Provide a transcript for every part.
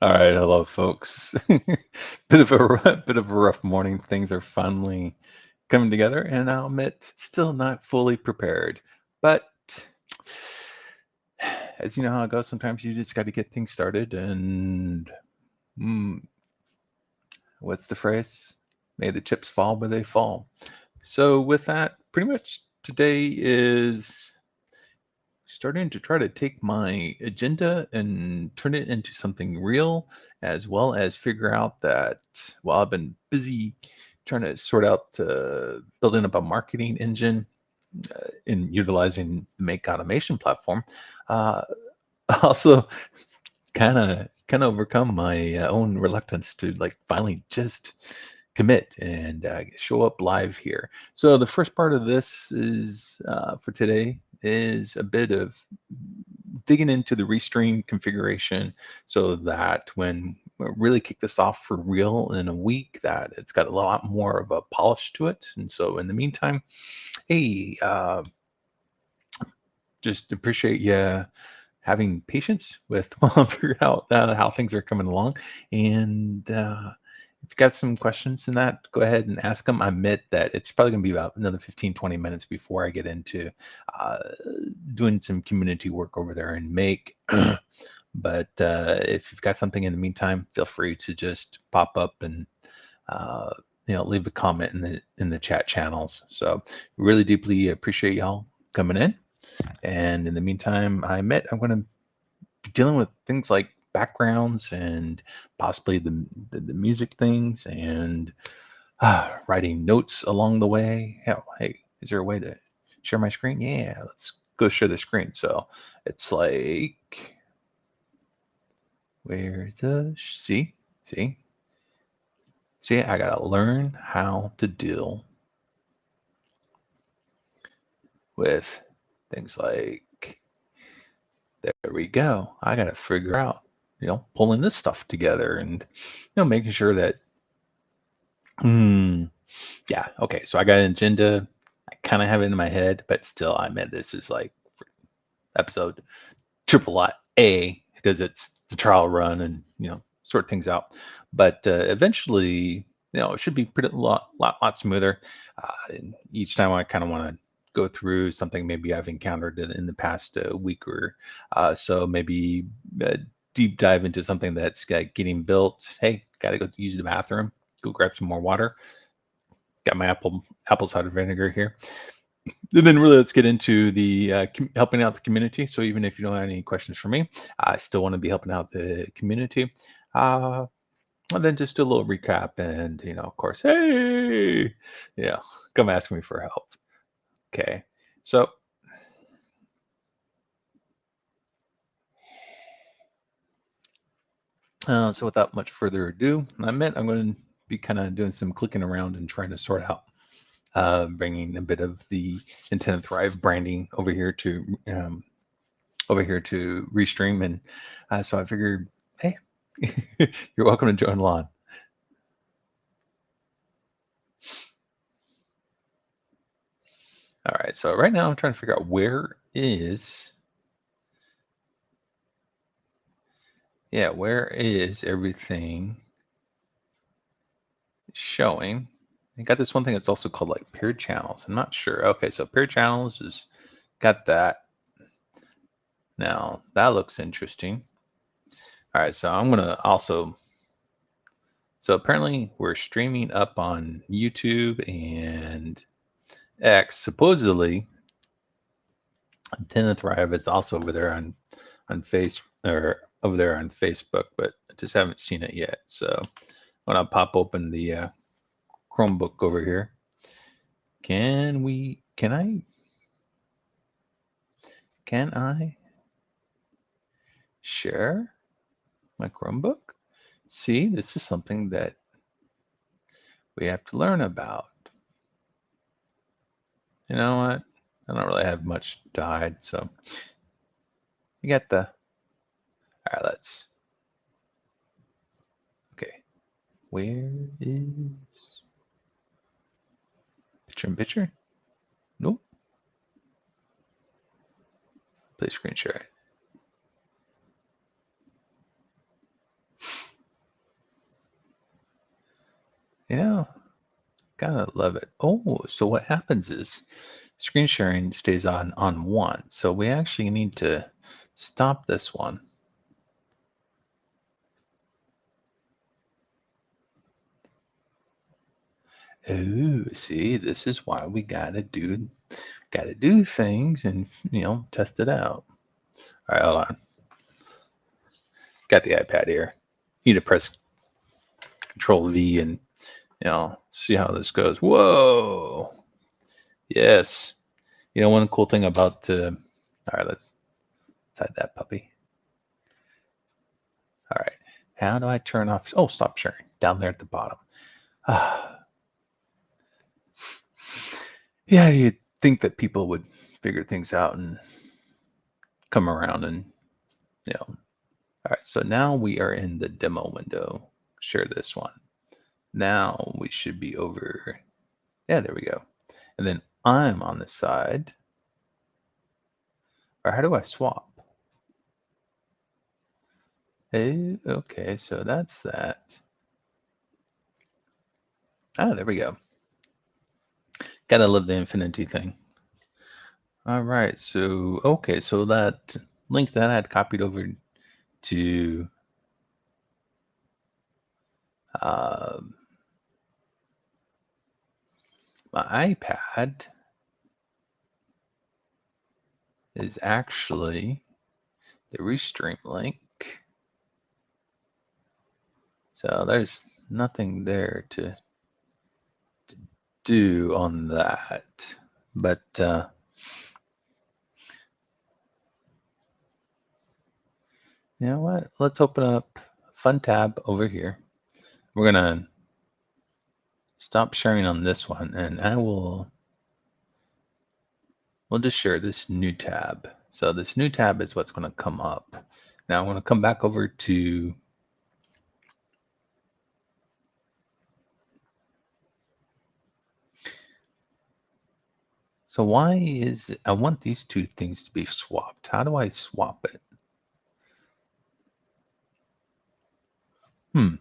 All right, hello, folks. Bit of a rough morning. Things are finally coming together, and I'll admit, still not fully prepared. But as you know how it goes, sometimes you just got to get things started. And mm, what's the phrase? May the chips fall where they fall. So with that, pretty much today is starting to try to take my agenda and turn it into something real, as well as figure out that while I've been busy trying to sort out building up a marketing engine in utilizing the Make Automation platform, uh, also kind of overcome my own reluctance to like finally just commit and show up live here. So the first part of this is for today is a bit of digging into the restream configuration so that when we really kick this off for real in a week, that it's got a lot more of a polish to it. And so in the meantime, hey, just appreciate you having patience with while I figure out how things are coming along. And if you've got some questions in that, go ahead and ask them. I admit that it's probably going to be about another 15, 20 minutes before I get into uh, doing some community work over there and Make. But if you've got something in the meantime, feel free to just pop up and uh, leave a comment in the chat channels. So really deeply appreciate y'all coming in. And in the meantime, I'm going to be dealing with things like backgrounds and possibly the music things and writing notes along the way. Hell, hey, is there a way to share my screen? Yeah, let's go share the screen. So it's like, where's the, see, I got to learn how to deal with things like, there we go. I got to figure out, pulling this stuff together and, making sure that, hmm, yeah, okay. So I got an agenda. I kind of have it in my head, but still, I meant this is like episode triple A because it's the trial run and, sort things out. But eventually, it should be pretty lot smoother. And each time I kind of want to go through something maybe I've encountered in the past week or so, maybe deep dive into something that's getting built. Hey, got to go use the bathroom, go grab some more water. Got my apple cider vinegar here. And then really let's get into the helping out the community. So even if you don't have any questions for me, I still want to be helping out the community. Uh, and then just do a little recap and, of course, hey, yeah, come ask me for help. Okay. So, so without much further ado, I'm going to be kind of doing some clicking around and trying to sort out bringing a bit of the Intent and Thrive branding over here to Restream, and so I figured, hey, you're welcome to join along. All right, so right now I'm trying to figure out where is everything showing? I got this one thing that's also called like paired channels. I'm not sure. Okay, so paired channels is got that. Now that looks interesting. All right, so I'm gonna also. So apparently we're streaming up on YouTube and X. Supposedly, Intent and Thrive is also over there on face or over there on Facebook, but I just haven't seen it yet. So when I pop open the Chromebook over here, can I share my Chromebook? See, this is something that we have to learn about. You know what? I don't really have much to hide, so you got the. All right, okay. Where is picture in picture? Nope. Play screen share. Yeah, gotta love it. Oh, so what happens is screen sharing stays on one. So we actually need to stop this one. Oh, see, this is why we gotta do things and test it out. All right, hold on. Got the iPad here. Need to press Control V and see how this goes. Whoa! Yes. One cool thing about all right, let's hide that puppy. All right. How do I turn off? Oh, stop sharing down there at the bottom. Yeah, you'd think that people would figure things out and come around and all right. So now we are in the demo window. Share this one. Now we should be over. Yeah, there we go. And then I'm on the side. Or how do I swap? Hey, okay, so that's that. Oh, there we go. Gotta love the infinity thing. All right, so okay, so that link that I had copied over to um my iPad is actually the Restream link. So there's nothing there to do on that. But you know what? Let's open up a fun tab over here. We're gonna stop sharing on this one, and we'll just share this new tab. So this new tab is what's going to come up. Now I want to come back over to so why is it, I want these two things to be swapped. How do I swap it? Hmm.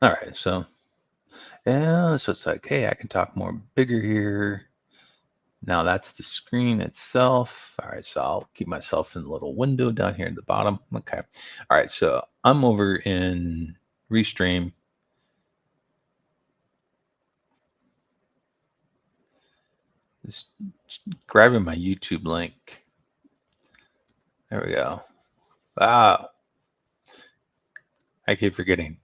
All right. So yeah, so it's like, hey, I can talk more bigger here. Now that's the screen itself. All right, so I'll keep myself in the little window down here at the bottom. Okay. All right, so I'm over in Restream. Just grabbing my YouTube link. There we go. Wow, I keep forgetting.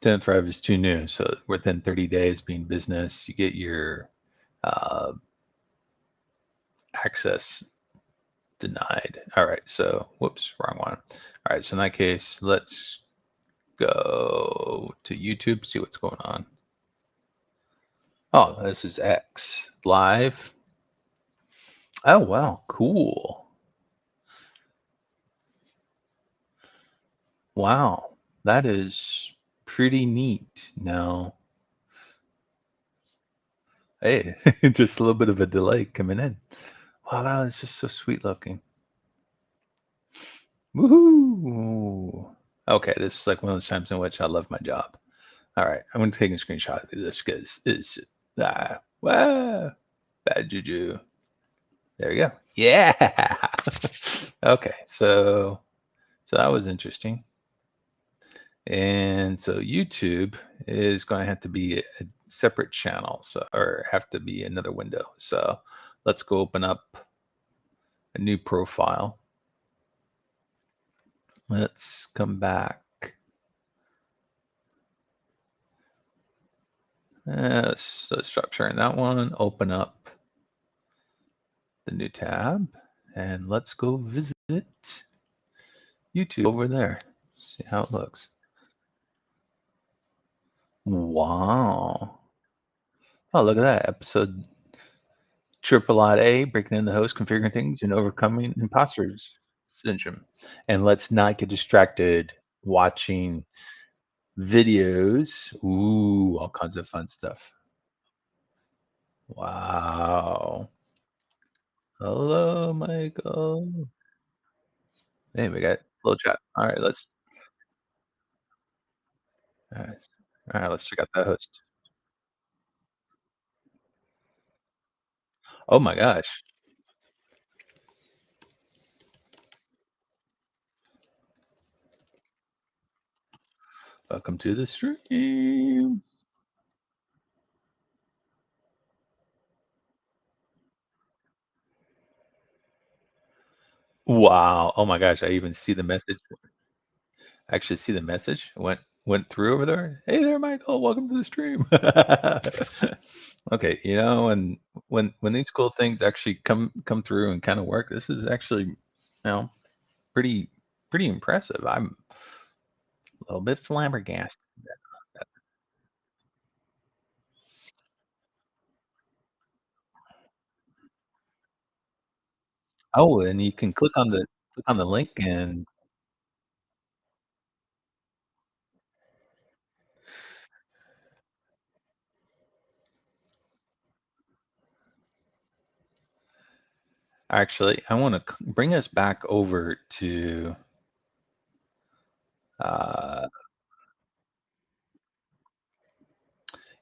Didn't Thrive is too new. So within 30 days being business, you get your uh, access denied. All right, so whoops, wrong one. All right, so in that case, let's go to YouTube, see what's going on. Oh, this is X live. Oh, wow, cool. Wow, that is pretty neat. Now, hey, just a little bit of a delay coming in. Wow, that is just so sweet looking. Woohoo! Okay, this is like one of those times in which I love my job. All right, I'm going to take a screenshot of this because it's wow, bad juju. There you go. Yeah. Okay, so that was interesting. And so YouTube is going to have to be a separate channel, so or have to be another window. So let's go open up a new profile. Let's come back. So stop sharing that one. Open up the new tab, and let's go visit YouTube over there. See how it looks. Wow. Oh, look at that episode Triple A, breaking in the host, configuring things, and overcoming imposter syndrome. And let's not get distracted watching videos. Ooh, all kinds of fun stuff. Wow. Hello, Michael. Hey, we got little chat. All right, all right, let's check out the host. Oh my gosh. Welcome to the stream. Wow. Oh my gosh, I even see the message. Actually see the message. Went through over there. Hey there, Michael. Welcome to the stream. Okay, when these cool things actually come through and kind of work, this is actually, pretty pretty impressive. I'm a little bit flabbergasted. Oh, and you can click on the link and actually I want to bring us back over to uh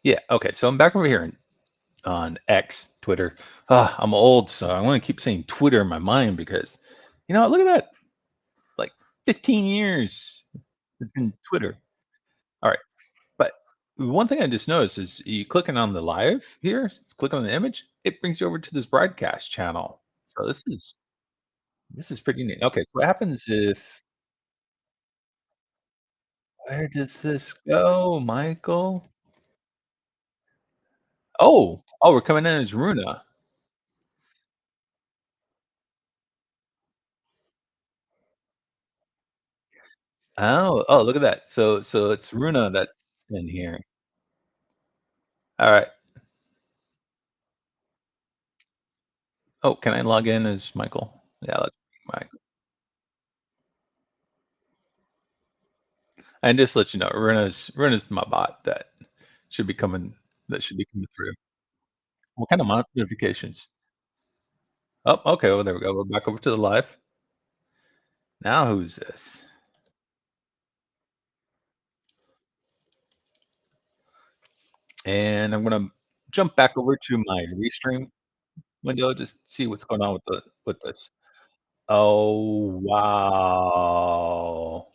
yeah, okay. So I'm back over here on X, Twitter. I'm old, so I want to keep saying Twitter in my mind because look at that. Like 15 years it's been Twitter. All right. But one thing I just noticed is you clicking on the live here, click on the image, it brings you over to this broadcast channel. So this is pretty neat. Okay, so what happens if where does this go, Michael? Oh, we're coming in as Runa. Oh, look at that. So it's Runa that's in here. All right. Oh, can I log in as Michael? Yeah, let's Michael. And just let you know, Runa's my bot that should be coming through. What kind of notifications? Oh, okay. Oh, there we go. We're back over to the live. Now who's this? And I'm gonna jump back over to my restream window, just see what's going on with this. Oh wow.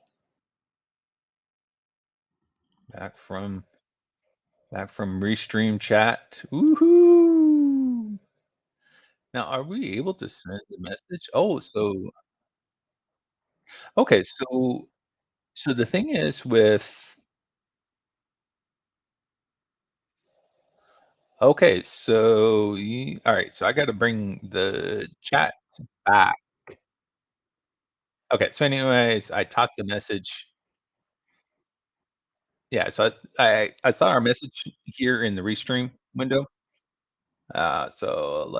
Back from back from restream chat. Woohoo! Now are we able to send the message? Oh, so okay, so the thing is with okay, so you all right, so I gotta bring the chat back. Okay, so anyways, I tossed a message. Yeah, so I saw our message here in the restream window. So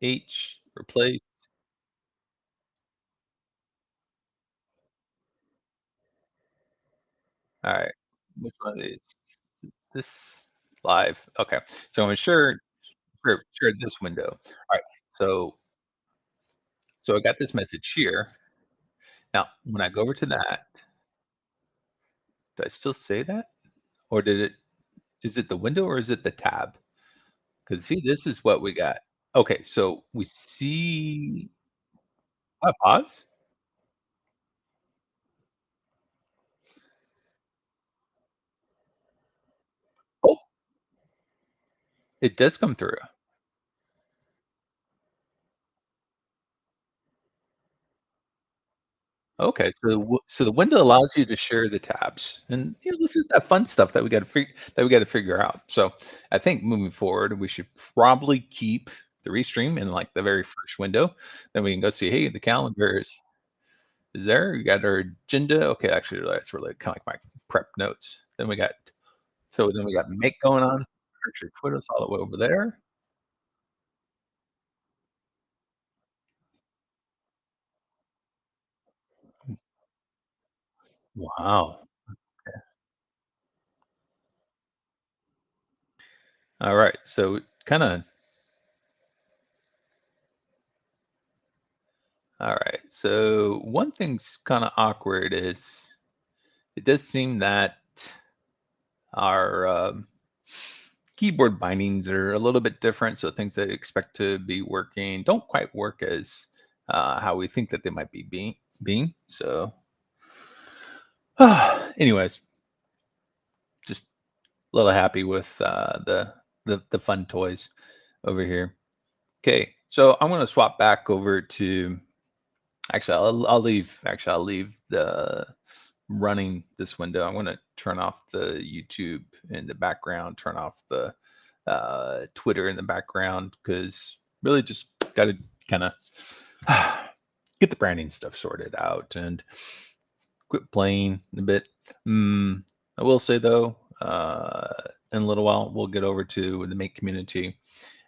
H replace. All right, which one is this live? Okay, so I'm share this window. All right, so so I got this message here. Now, when I go over to that, do I still say that, or did it? Is it the window or is it the tab? Because see, this is what we got. Okay, so we see. Pause. Oh, it does come through. Okay, so the window allows you to share the tabs, and this is that fun stuff that we got to figure out. So I think moving forward, we should probably keep the restream in like the very first window. Then we can go see, hey, the calendar is there. We got our agenda. Okay, actually, that's really kind of like my prep notes. Then we got make going on. Actually, put us all the way over there. Wow. All right. So kind of All right. So one thing's kind of awkward is it does seem that our keyboard bindings are a little bit different. So things that I expect to be working don't quite work as how we think that they might be being. So, anyways, just a little happy with the fun toys over here. Okay, so I'm gonna swap back over to. Actually, I'll leave the running this window. I'm going to turn off the YouTube in the background, turn off the Twitter in the background, because really just got to kind of get the branding stuff sorted out and quit playing a bit. I will say though, in a little while, we'll get over to the Make community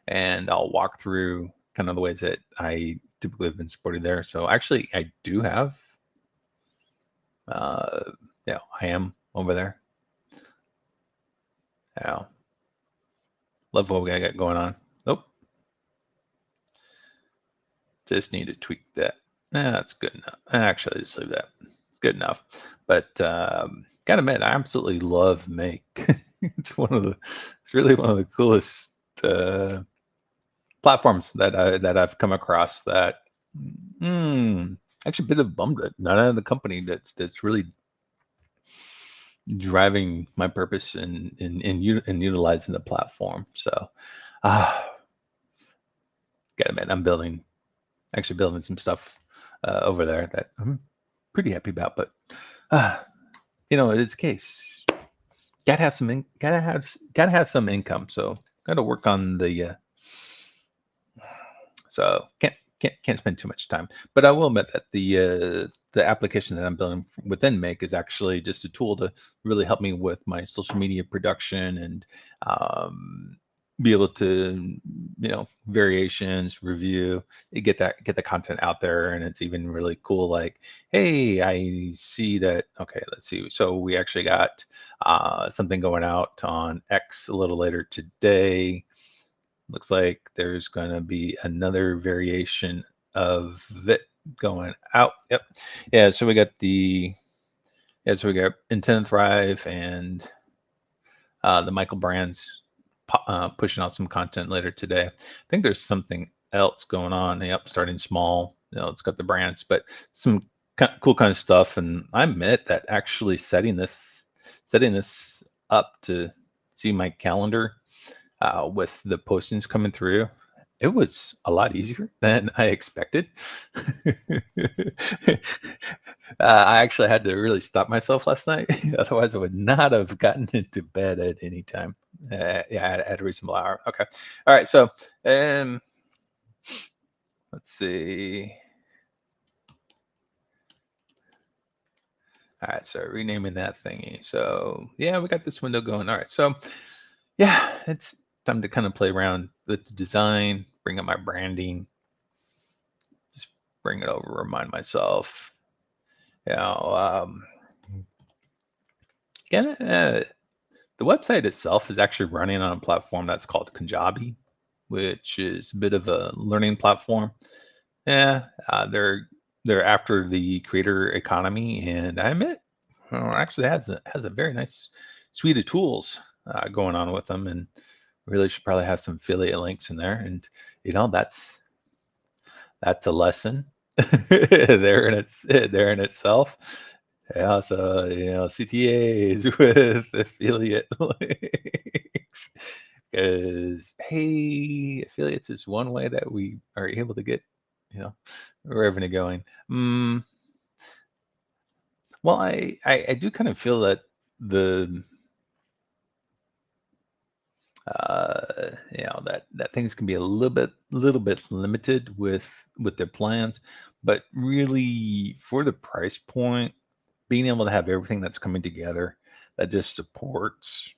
and I'll walk through kind of the ways that I typically have been supported there. So actually, I do have, uh, yeah, I am over there. Yeah, love what we got going on. Nope, just need to tweak that. Nah, that's good enough. Actually, just leave that. It's good enough. But gotta admit, I absolutely love Make. It's really one of the coolest platforms that I've come across. That actually a bit of bummed that none of the company that's really driving my purpose in utilizing the platform. So, ah, gotta admit, I'm actually building some stuff over there that I'm pretty happy about. But uh, it is the case. Gotta have some income. So gotta work on the so can't spend too much time. But I will admit that the application that I'm building within Make is actually just a tool to really help me with my social media production and um, be able to variations review get the content out there. And it's even really cool, like, hey, I see that. Okay, let's see, so we actually got something going out on X a little later today. Looks like there's going to be another variation of it going out. Yep. Yeah. So we got so we got Intent and Thrive and the Michael Brands pushing out some content later today. I think there's something else going on. Yep. Starting small. It's got the brands, but some cool kind of stuff. And I admit that actually setting this up to see my calendar with the postings coming through, it was a lot easier than I expected. I actually had to really stop myself last night. Otherwise, I would not have gotten into bed at any time. Yeah, at a reasonable hour. Okay. All right. So, um, let's see. All right. So, renaming that thingy. So, yeah, we got this window going. All right. So, yeah, it's time to kind of play around with the design, bring up my branding, just bring it over, remind myself, you know, again, the website itself is actually running on a platform that's called Kajabi, which is a bit of a learning platform. Yeah, they're after the creator economy, and I admit, actually has a very nice suite of tools going on with them, and really should probably have some affiliate links in there. And that's a lesson there in itself. Yeah, so CTAs with affiliate links, because hey, affiliates is one way that we are able to get you know revenue going. Well, I do kind of feel that the that things can be a little bit limited with their plans, but really for the price point, being able to have everything that's coming together that just supports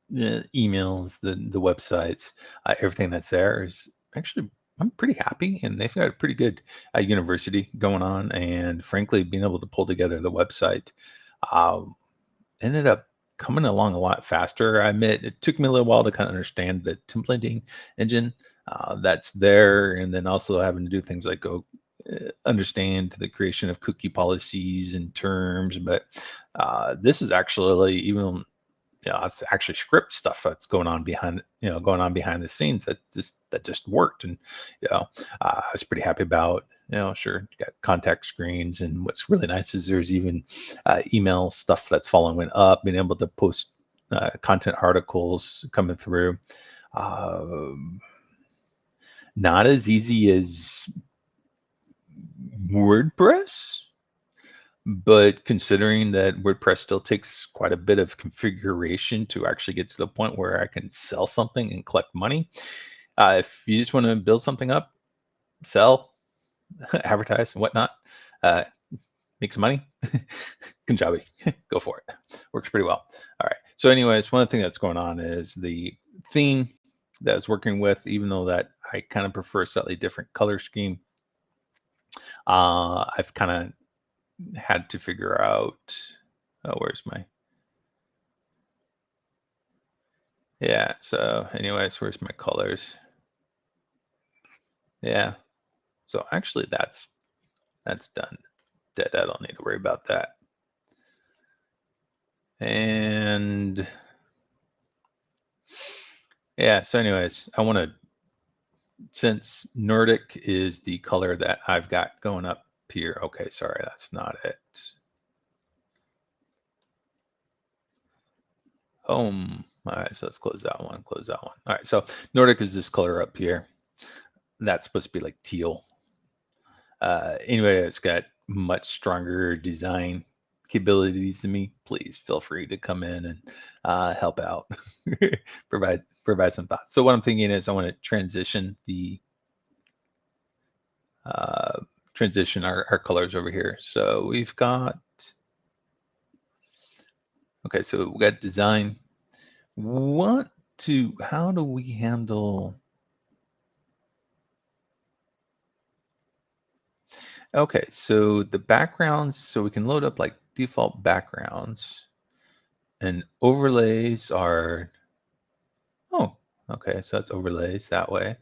the emails, the websites, everything that's there is actually, I'm pretty happy, and they've got a pretty good university going on. And frankly, being able to pull together the website um, ended up coming along a lot faster. I admit it took me a little while to kind of understand the templating engine that's there, and then also having to do things like go understand the creation of cookie policies and terms, but this is actually even it's actually script stuff that's going on behind the scenes that just worked, and I was pretty happy about. Sure, you got contact screens, and what's really nice is there's even email stuff that's following up, being able to post content articles coming through. Um, Not as easy as WordPress, but considering that WordPress still takes quite a bit of configuration to actually get to the point where I can sell something and collect money. If you just want to build something up, sell, advertise, and whatnot, uh, make some money, Kajabi, go for it. Works pretty well. All right. So, anyways, one thing that's going on is the theme that I was working with, even though that I kind of prefer a slightly different color scheme, I've kind of had to figure out. Oh, where's my? Yeah. So, anyways, where's my colors? Yeah. So actually, that's done. Dead. I don't need to worry about that. And yeah. So, anyways, I want to, since Nordic is the color that I've got going up here. Okay, sorry, that's not it. Home. All right, so let's close that one. Close that one. All right, so Nordic is this color up here. That's supposed to be like teal. Anyway, it's got much stronger design capabilities than me. Please feel free to come in and help out, provide some thoughts. So what I'm thinking is I want to uh, transition our colors over here. So we've got, okay, so we got design. How do we handle? Okay, so the backgrounds, so we can load up like default backgrounds, and overlays are, oh, okay, so that's overlays that way.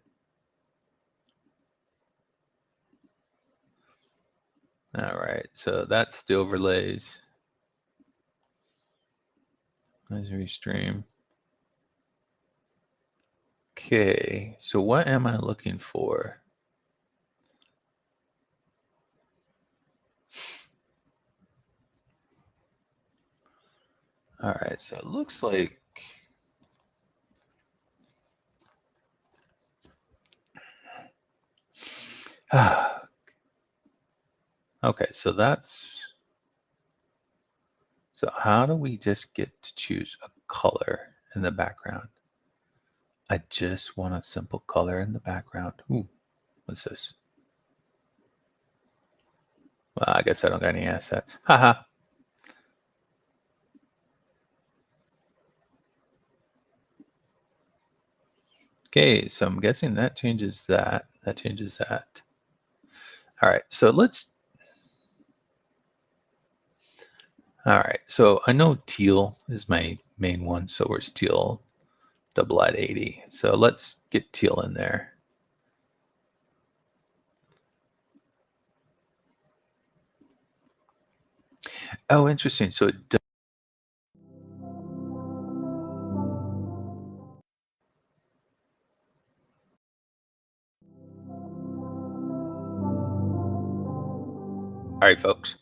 All right, so that's the overlays. Let's restream. Okay, so what am I looking for? All right, so it looks like, okay, so how do we just get to choose a color in the background? I just want a simple color in the background. Ooh, what's this? Well, I guess I don't got any assets. Haha. Okay, so I'm guessing that changes that. That changes that. All right, so all right, so I know teal is my main one, so where's teal? Double at 80. So let's get teal in there. Oh, interesting. So it does. All right, folks.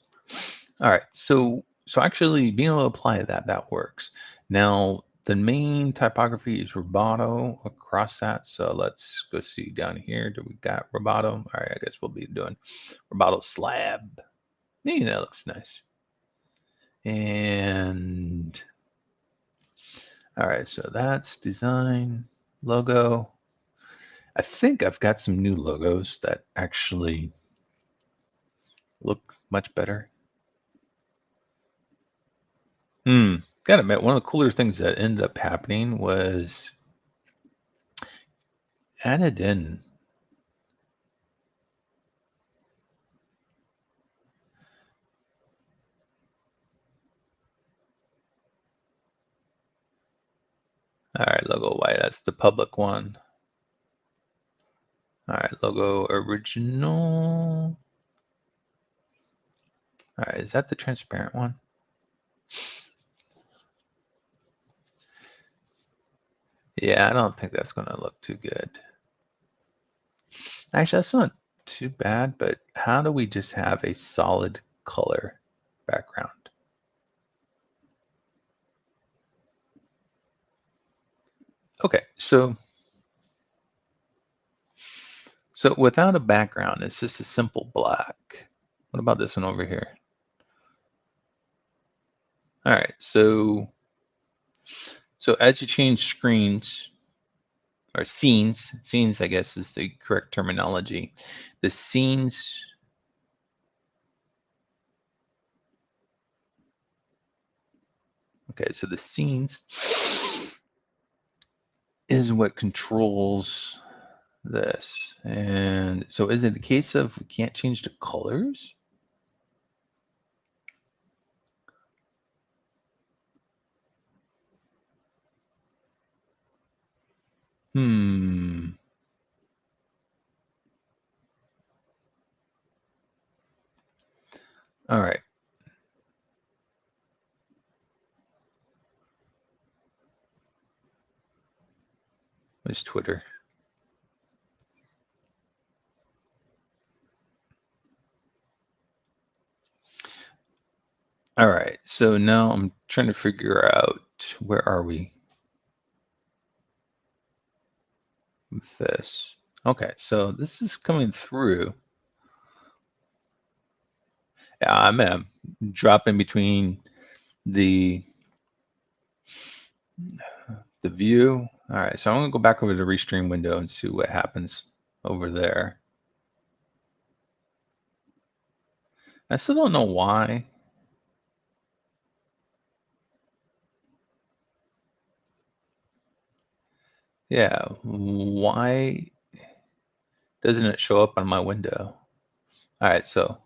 All right, so actually being able to apply that works. Now the main typography is Roboto across that. So let's go see down here. Do we got Roboto? All right, I guess we'll be doing Roboto slab. Hey, that looks nice. And all right, so that's design, logo. I think I've got some new logos that actually look much better. Gotta admit, one of the cooler things that ended up happening was added in. All right, logo Y, that's the public one. All right, logo original. All right, is that the transparent one? Yeah, I don't think that's going to look too good. Actually, that's not too bad, but how do we just have a solid color background? Okay, so without a background, it's just a simple black. What about this one over here? All right, so as you change screens or scenes I guess is the correct terminology. The scenes, okay, so the scenes is what controls this. And so is it a case of we can't change the colors? Hmm. All right. Where's Twitter? All right. So now I'm trying to figure out where are we with this. Okay, so this is coming through. Yeah, I'm dropping between the view. All right, so I'm gonna go back over to the restream window and see what happens over there. I still don't know why. Yeah, why doesn't it show up on my window? All right, so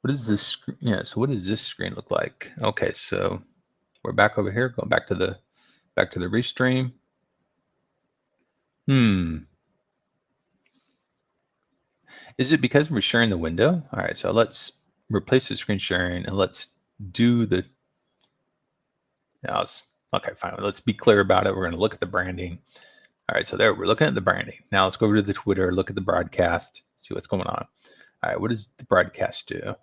what is this screen? Yeah, so what does this screen look like? Okay, so we're back over here, going back to the restream. Is it because we're sharing the window? All right, so let's replace the screen sharing and let's do the, okay, fine. Let's be clear about it. We're going to look at the branding. All right, so there, we're looking at the branding. Now let's go over to the Twitter, look at the broadcast, see what's going on. All right, what does the broadcast do? All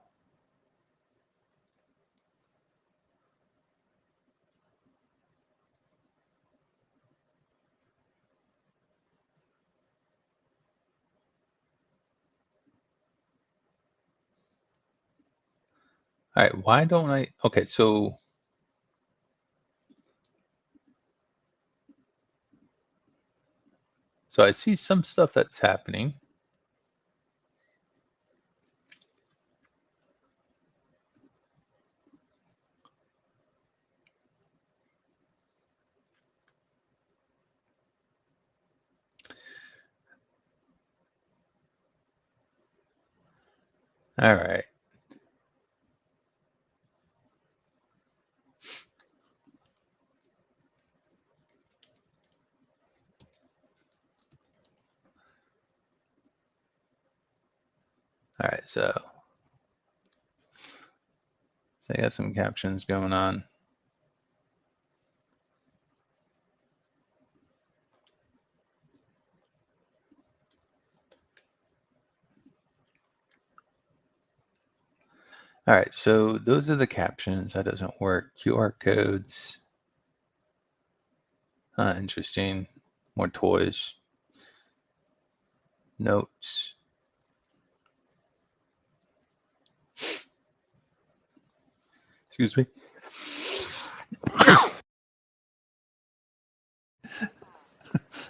right, why don't I, okay, so I see some stuff that's happening. All right. All right, so I got some captions going on. All right, so those are the captions. That doesn't work. QR codes. Interesting. More toys. Notes. Excuse me.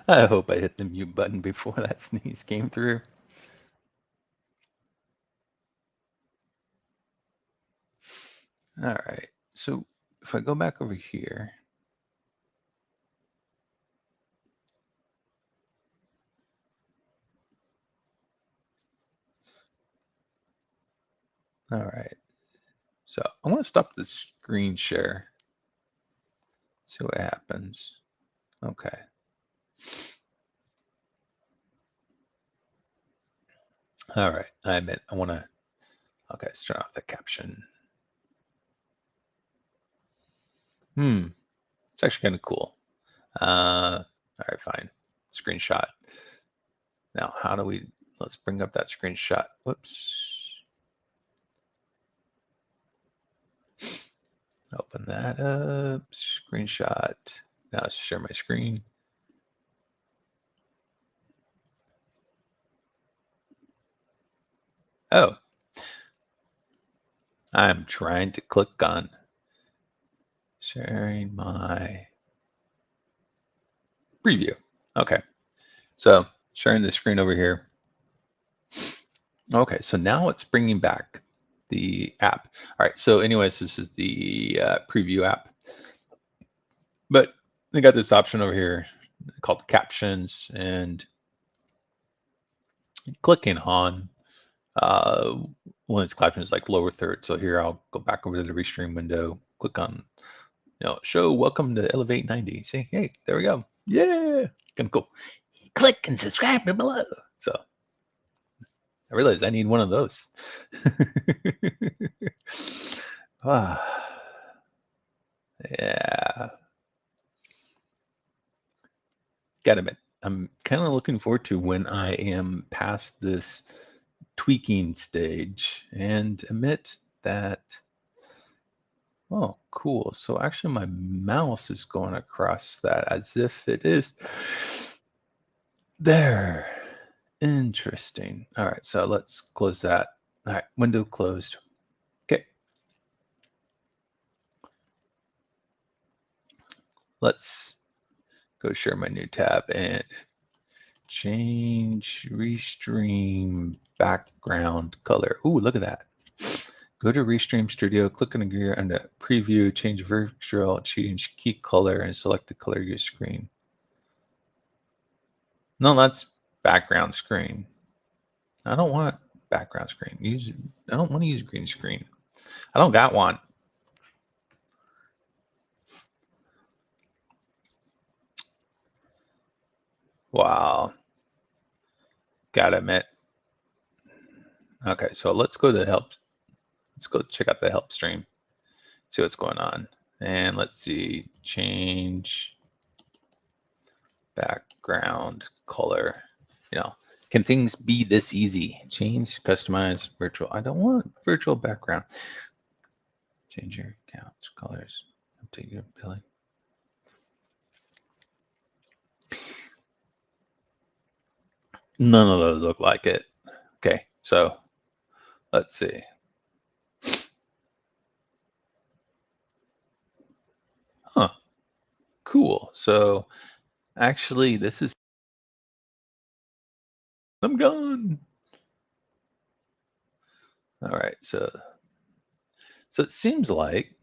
I hope I hit the mute button before that sneeze came through. All right, so if I go back over here, all right, so I want to stop the screen share, see what happens. Okay. All right, I admit I want to Okay, let's turn off the caption. It's actually kind of cool. All right, fine. Screenshot. Now, how do we, let's bring up that screenshot. Whoops. Open that up, screenshot. Now let's share my screen. Oh, I'm trying to click on sharing my preview. Okay, so sharing the screen over here. Okay, so now it's bringing back the app. All right, so anyways, this is the preview app. But they got this option over here called captions, and clicking on one of its captions like lower third. So here I'll go back over to the restream window, click on show welcome to Elevate 90. See, hey, there we go. Yeah, kind of cool. Click and subscribe below. So I realized I need one of those. Yeah. Gotta admit, I'm kind of looking forward to when I am past this tweaking stage and admit that, oh, cool. So actually my mouse is going across that as if it is there. Interesting. All right, so let's close that. All right, window closed. Okay. Let's go share my new tab and change restream background color. Ooh, look at that. Go to Restream Studio, click on the gear under preview, change virtual, change key color, and select the color of your screen. No, that's background screen. I don't want background screen. I don't want to use green screen. I don't got one. Wow. Gotta admit. Okay, so let's go to the help. Let's go check out the help stream. See what's going on. And let's see, change background color. Can things be this easy? Change, customize, virtual. I don't want virtual background. Change your account colors. Update your billing. None of those look like it. Okay, so let's see. Huh, cool. So actually, this is, I'm gone. All right, so it seems like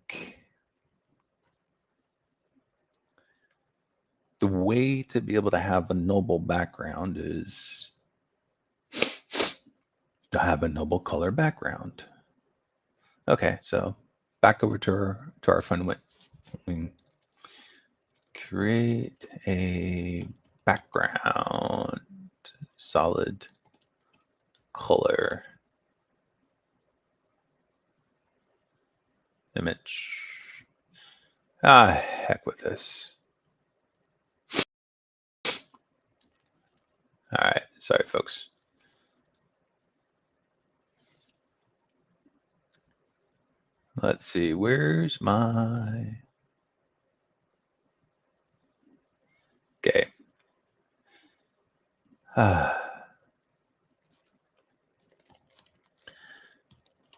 the way to be able to have a noble background is to have a noble color background. Okay, so back over to our fun one. Create a background, solid color image. Heck with this. All right, sorry, folks. Let's see, where's my, okay.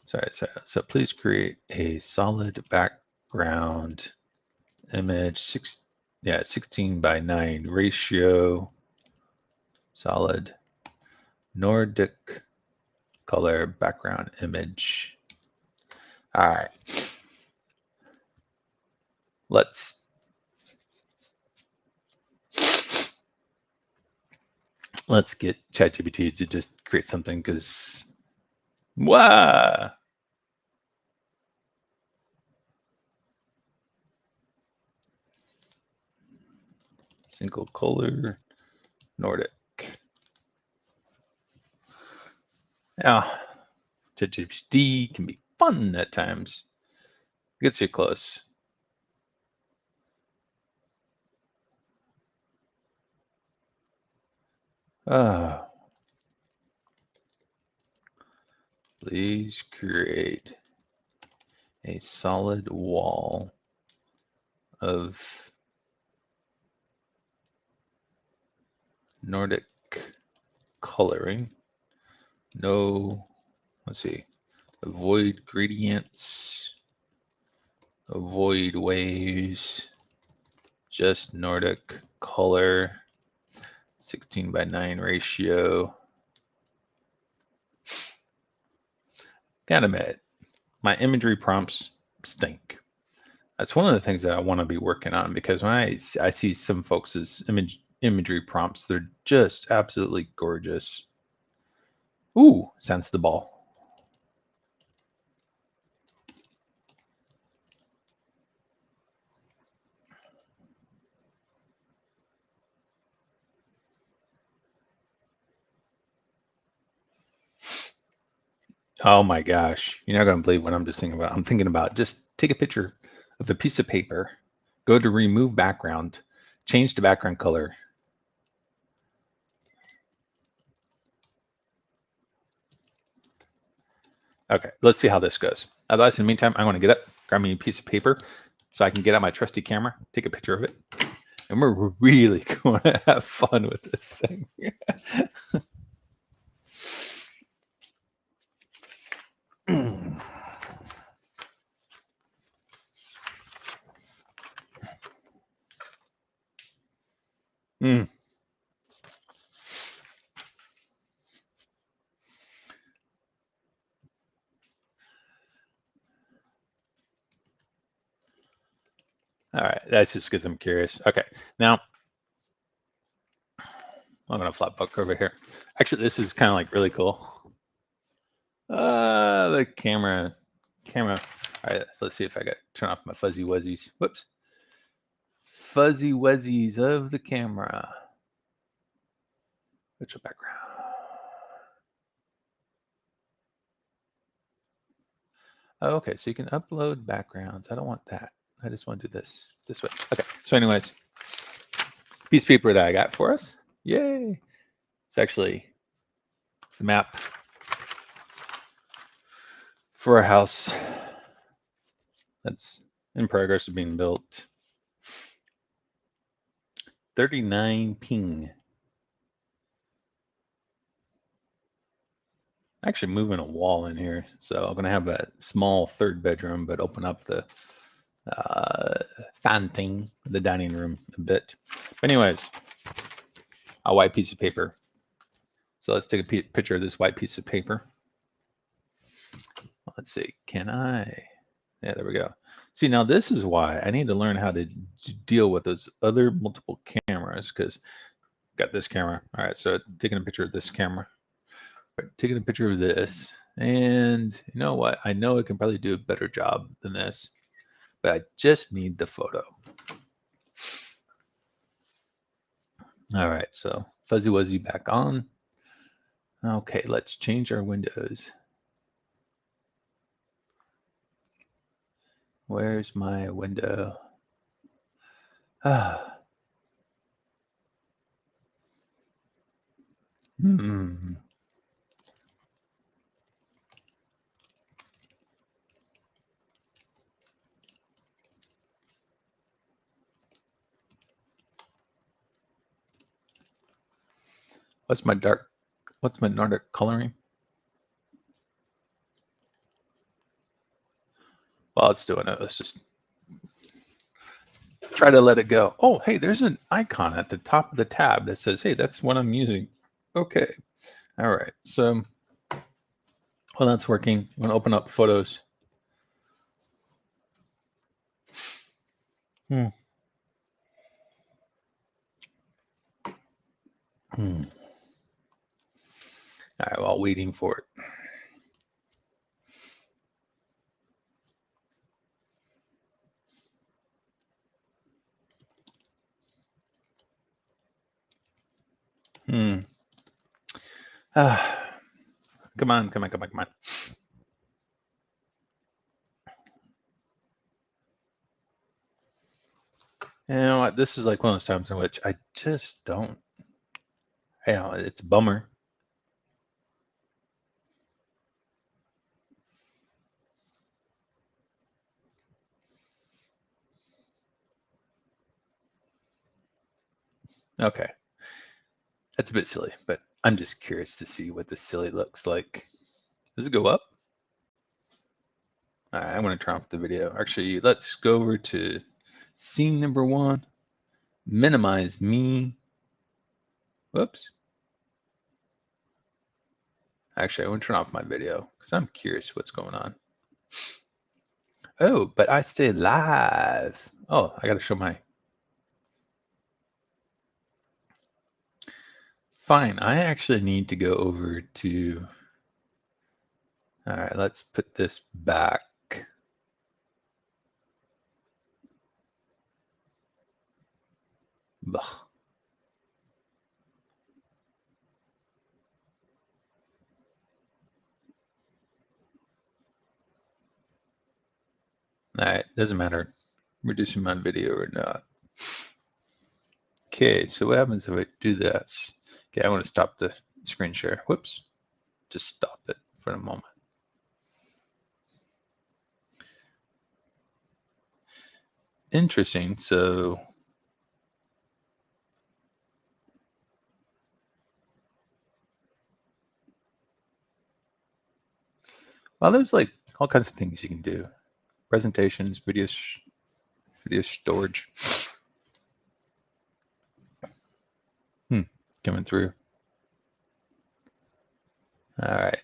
Sorry, so please create a solid background image, 16 by 9 ratio, solid Nordic color background image. All right. Let's get ChatGPT to just create something, because wow. Single color Nordic. Yeah. ChatGPT can be fun at times. It gets you close. Please create a solid wall of Nordic coloring. No, let's see, avoid gradients, avoid waves, just Nordic color, 16:9 ratio. Gotta admit, my imagery prompts stink. That's one of the things that I want to be working on, because when I see some folks' imagery prompts, they're just absolutely gorgeous. Ooh, sense the ball. Oh my gosh, you're not gonna believe what I'm just thinking about. I'm thinking about just take a picture of a piece of paper, go to remove background, change the background color. Okay, let's see how this goes. Otherwise, in the meantime, I'm gonna get up, grab me a piece of paper so I can get out my trusty camera, take a picture of it, and we're really going to have fun with this thing. Mm. All right, that's just because I'm curious. Okay, now I'm gonna flop book over here. Actually, this is kind of like really cool. The camera. All right, so let's see if I got turn off my fuzzy wuzzies. Whoops. Fuzzy wuzzies of the camera. Virtual background. Oh, okay, so you can upload backgrounds. I don't want that. I just want to do this way. Okay, so anyways, piece of paper that I got for us. Yay. It's actually the map for a house that's in progress of being built. 39 ping. Actually moving a wall in here, so I'm gonna have a small third bedroom, but open up the fanting, the dining room a bit. But anyways, a white piece of paper. So let's take a picture of this white piece of paper. Let's see, can I? Yeah, there we go. See, now this is why I need to learn how to deal with those other multiple cameras, because got this camera. All right, so taking a picture of this camera, taking a picture of this, and you know what? I know I can probably do a better job than this, but I just need the photo. All right, so fuzzy wuzzy back on. Okay, let's change our windows. Where's my window? Ah. Hmm. What's my Nordic coloring? While it's doing it, let's just try to let it go. Oh, hey, there's an icon at the top of the tab that says, hey, that's what I'm using. Okay. All right. So while that's working, I'm going to open up photos. Hmm. Hmm. All right, while waiting for it. Hmm. Ah. Come on. You know what? This is like one of those times in which I just don't. You know, it's a bummer. Okay, that's a bit silly, but I'm just curious to see what the silly looks like. Does it go up? All right, I'm going to turn off the video. Actually, let's go over to scene number 1, minimize me. Whoops. Actually, I want to turn off my video because I'm curious what's going on. Oh, but I stay live. Oh, I got to show my. Fine, I actually need to go over to. All right, let's put this back. Ugh. All right, doesn't matter reducing my video or not. Okay, so what happens if I do this? Okay, I want to stop the screen share. Whoops, just stop it for a moment. Interesting, so well, there's like all kinds of things you can do. Presentations, video storage. Coming through. All right.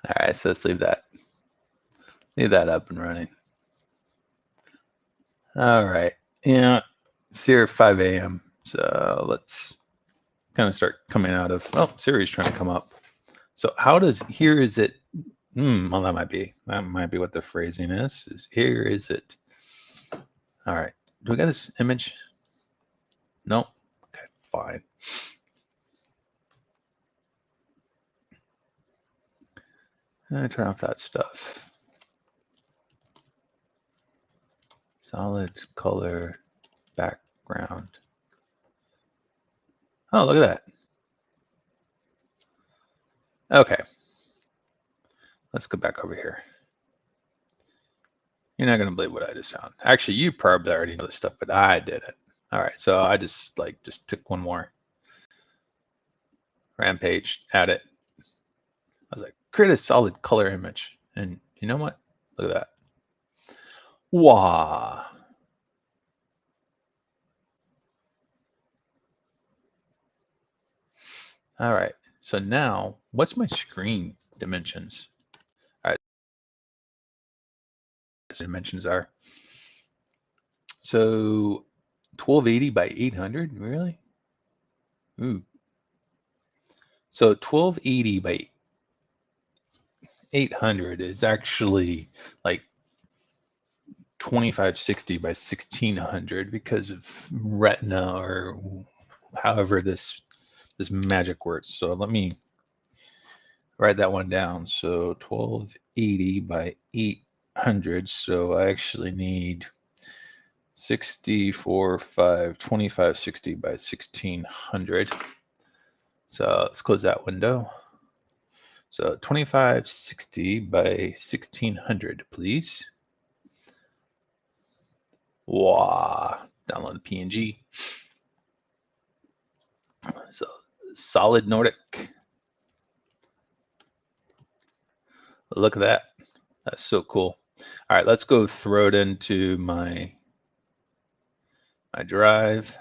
All right, so let's leave that up and running. All right. Yeah, it's here at 5 a.m. So let's kind of start coming out of. Oh, Siri's trying to come up. So how does here is it? Well, that might be what the phrasing is. Is here is it? All right. Do we got this image? No. Okay, fine. Turn off that stuff. Solid color background. Oh, look at that. Okay. Let's go back over here. You're not going to believe what I just found. Actually, you probably already know this stuff, but I didn't. All right, so I just took one more rampage at it. I was like, create a solid color image. And you know what? Look at that. Wow. All right. So now, what's my screen dimensions? All right. Dimensions are. So 1280 by 800, really? Ooh. So 1280 by 800 is actually like 2560 by 1600 because of retina or however this magic works. So let me write that one down. So 1280 by 800. So I actually need 2560 by 1600. So let's close that window. So 2560 by 1600, please. Wow. Download the PNG. So solid Nordic. Look at that. That's so cool. All right, let's go throw it into my drive.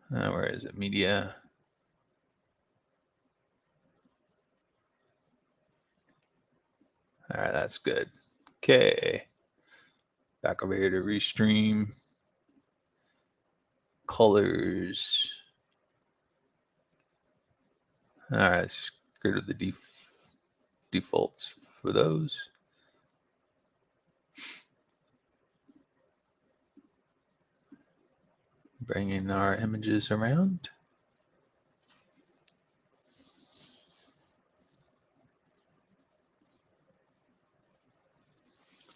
Where is it? Media. All right, that's good. Okay. Back over here to restream. Colors. All right, let's get rid of the defaults for those. Bringing our images around.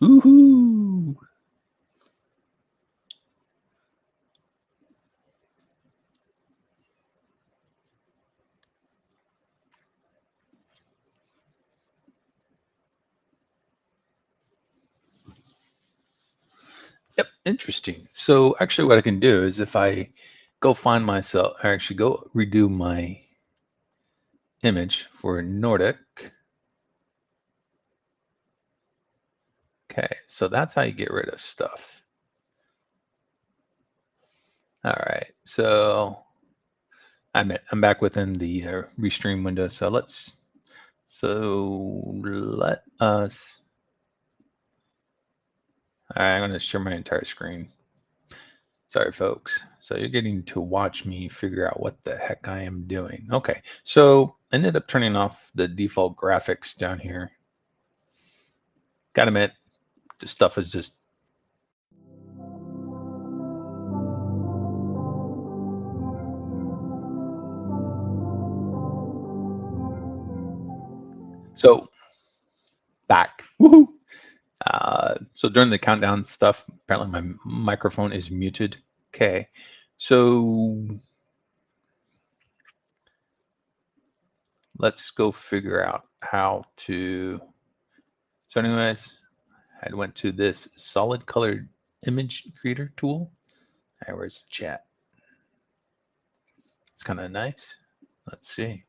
Woohoo! Yep, interesting. So actually what I can do is if I go find myself, or actually go redo my image for Nordic. Okay, so that's how you get rid of stuff. All right, so I'm back within the restream window. So let us. All right, I'm going to share my entire screen. Sorry, folks. So you're getting to watch me figure out what the heck I am doing. Okay, so I ended up turning off the default graphics down here. Gotta admit, this stuff is just so back. Woohoo! So during the countdown stuff, apparently my microphone is muted. Okay, so let's go figure out how to. So anyways, I went to this solid colored image creator tool. All right, where's the chat? It's kind of nice. Let's see.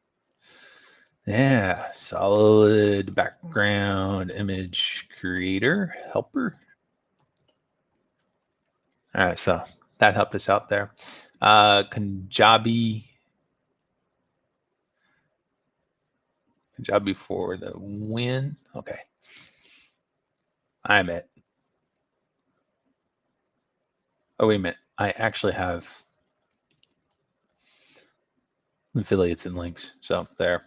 Yeah, solid background image creator helper. All right, so that helped us out there. Kajabi for the win. Okay. I'm it. Oh, wait a minute. I actually have affiliates and links. So there.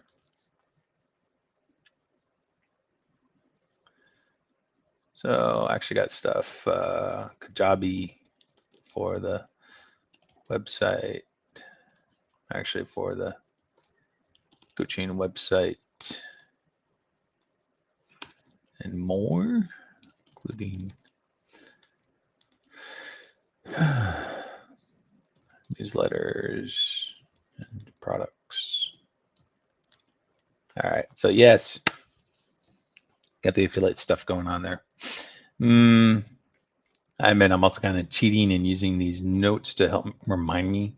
So I actually got stuff. Kajabi for the website. Actually for the coaching website. And more, including newsletters and products. All right, so yes, got the affiliate stuff going on there. I mean, I'm also kind of cheating and using these notes to help remind me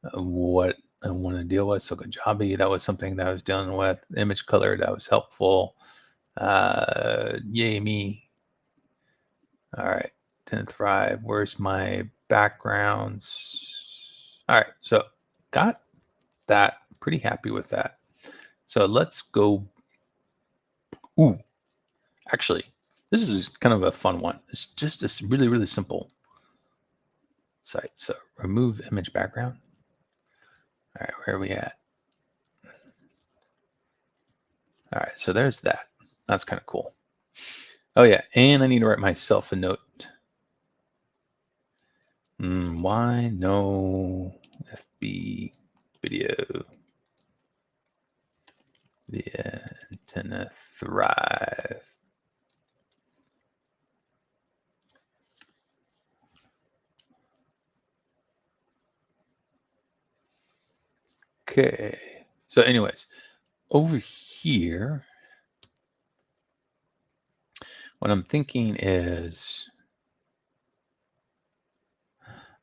of what I want to deal with. So Kajabi, that was something that I was dealing with. Image color, that was helpful. Yay me. All right, 10th Thrive. Where's my backgrounds? All right, so got that. Pretty happy with that. So let's go. Ooh, actually, this is kind of a fun one. It's just a really, really simple site. So remove image background. All right, where are we at? All right, so there's that. That's kind of cool. Oh yeah, and I need to write myself a note. Why no FB video? The antenna thrive. Okay, so anyways, over here, what I'm thinking is,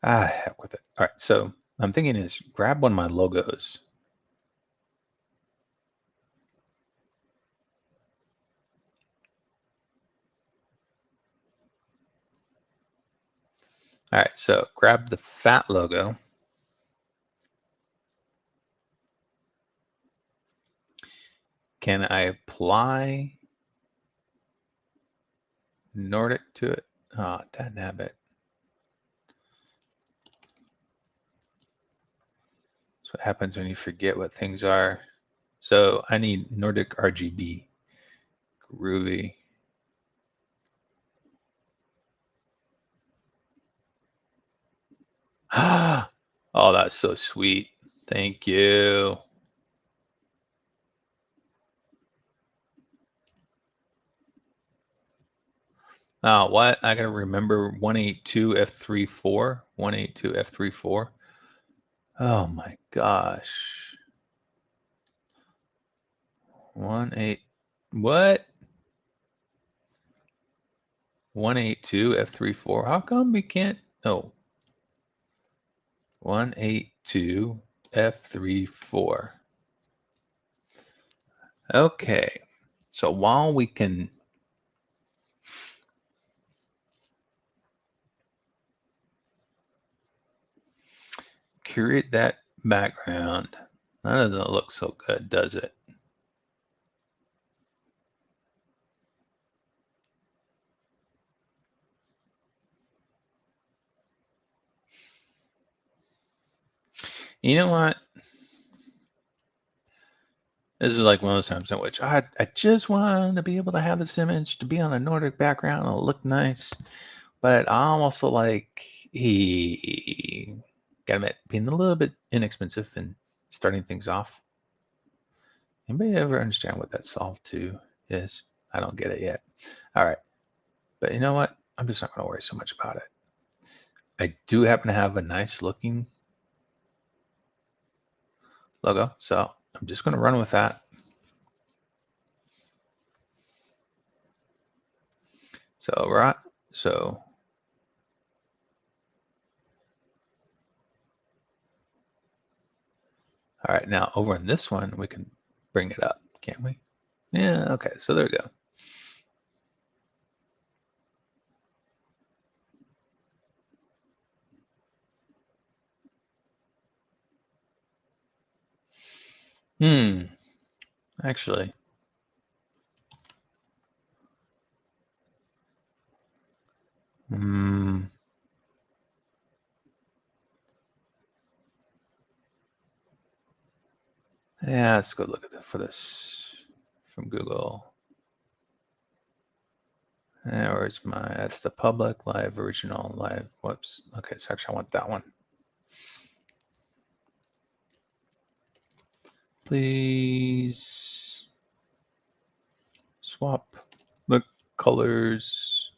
heck with it. All right, so I'm thinking is grab one of my logos. All right, so grab the fat logo. Can I apply Nordic to it. Oh, dadnabbit. That's what happens when you forget what things are. So I need Nordic RGB. Groovy. Oh, that's so sweet. Thank you. Oh, what? I gotta remember 182 F34. 182 F34. Oh my gosh. 18. What? 182 F34. How come we can't? Oh. 182 F34. Okay. So while we can curate that background, that doesn't look so good, does it? You know what? This is like one of those times in which I just want to be able to have this image to be on a Nordic background and look nice, but I'm also like, gotta admit, being a little bit inexpensive and starting things off. Anybody ever understand what that solve to is? I don't get it yet. All right, but you know what? I'm just not gonna worry so much about it. I do happen to have a nice looking logo, so I'm just gonna run with that. So right, so all right, now over in this one, we can bring it up, can't we? Yeah, okay, so there we go. Actually, yeah, let's go look at that for this from Google. Where's that's the public, live, original, live, whoops. Okay, so actually I want that one. Please swap the colors.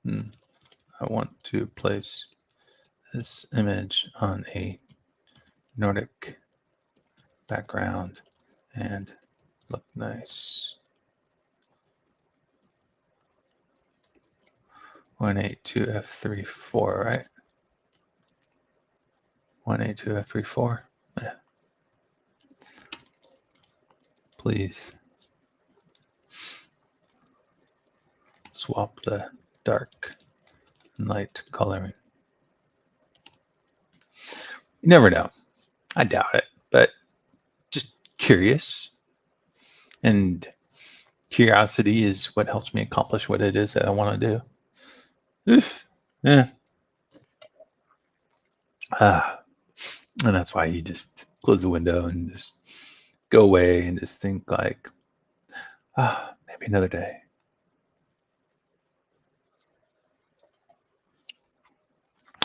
I want to place this image on a Nordic background and look nice. 182 F34, right? 182 F34. Yeah. Please swap the dark and light coloring. You never know. I doubt it, but just curious. And curiosity is what helps me accomplish what it is that I want to do. Oof. Yeah. And that's why you just close the window and just go away and just think like, maybe another day.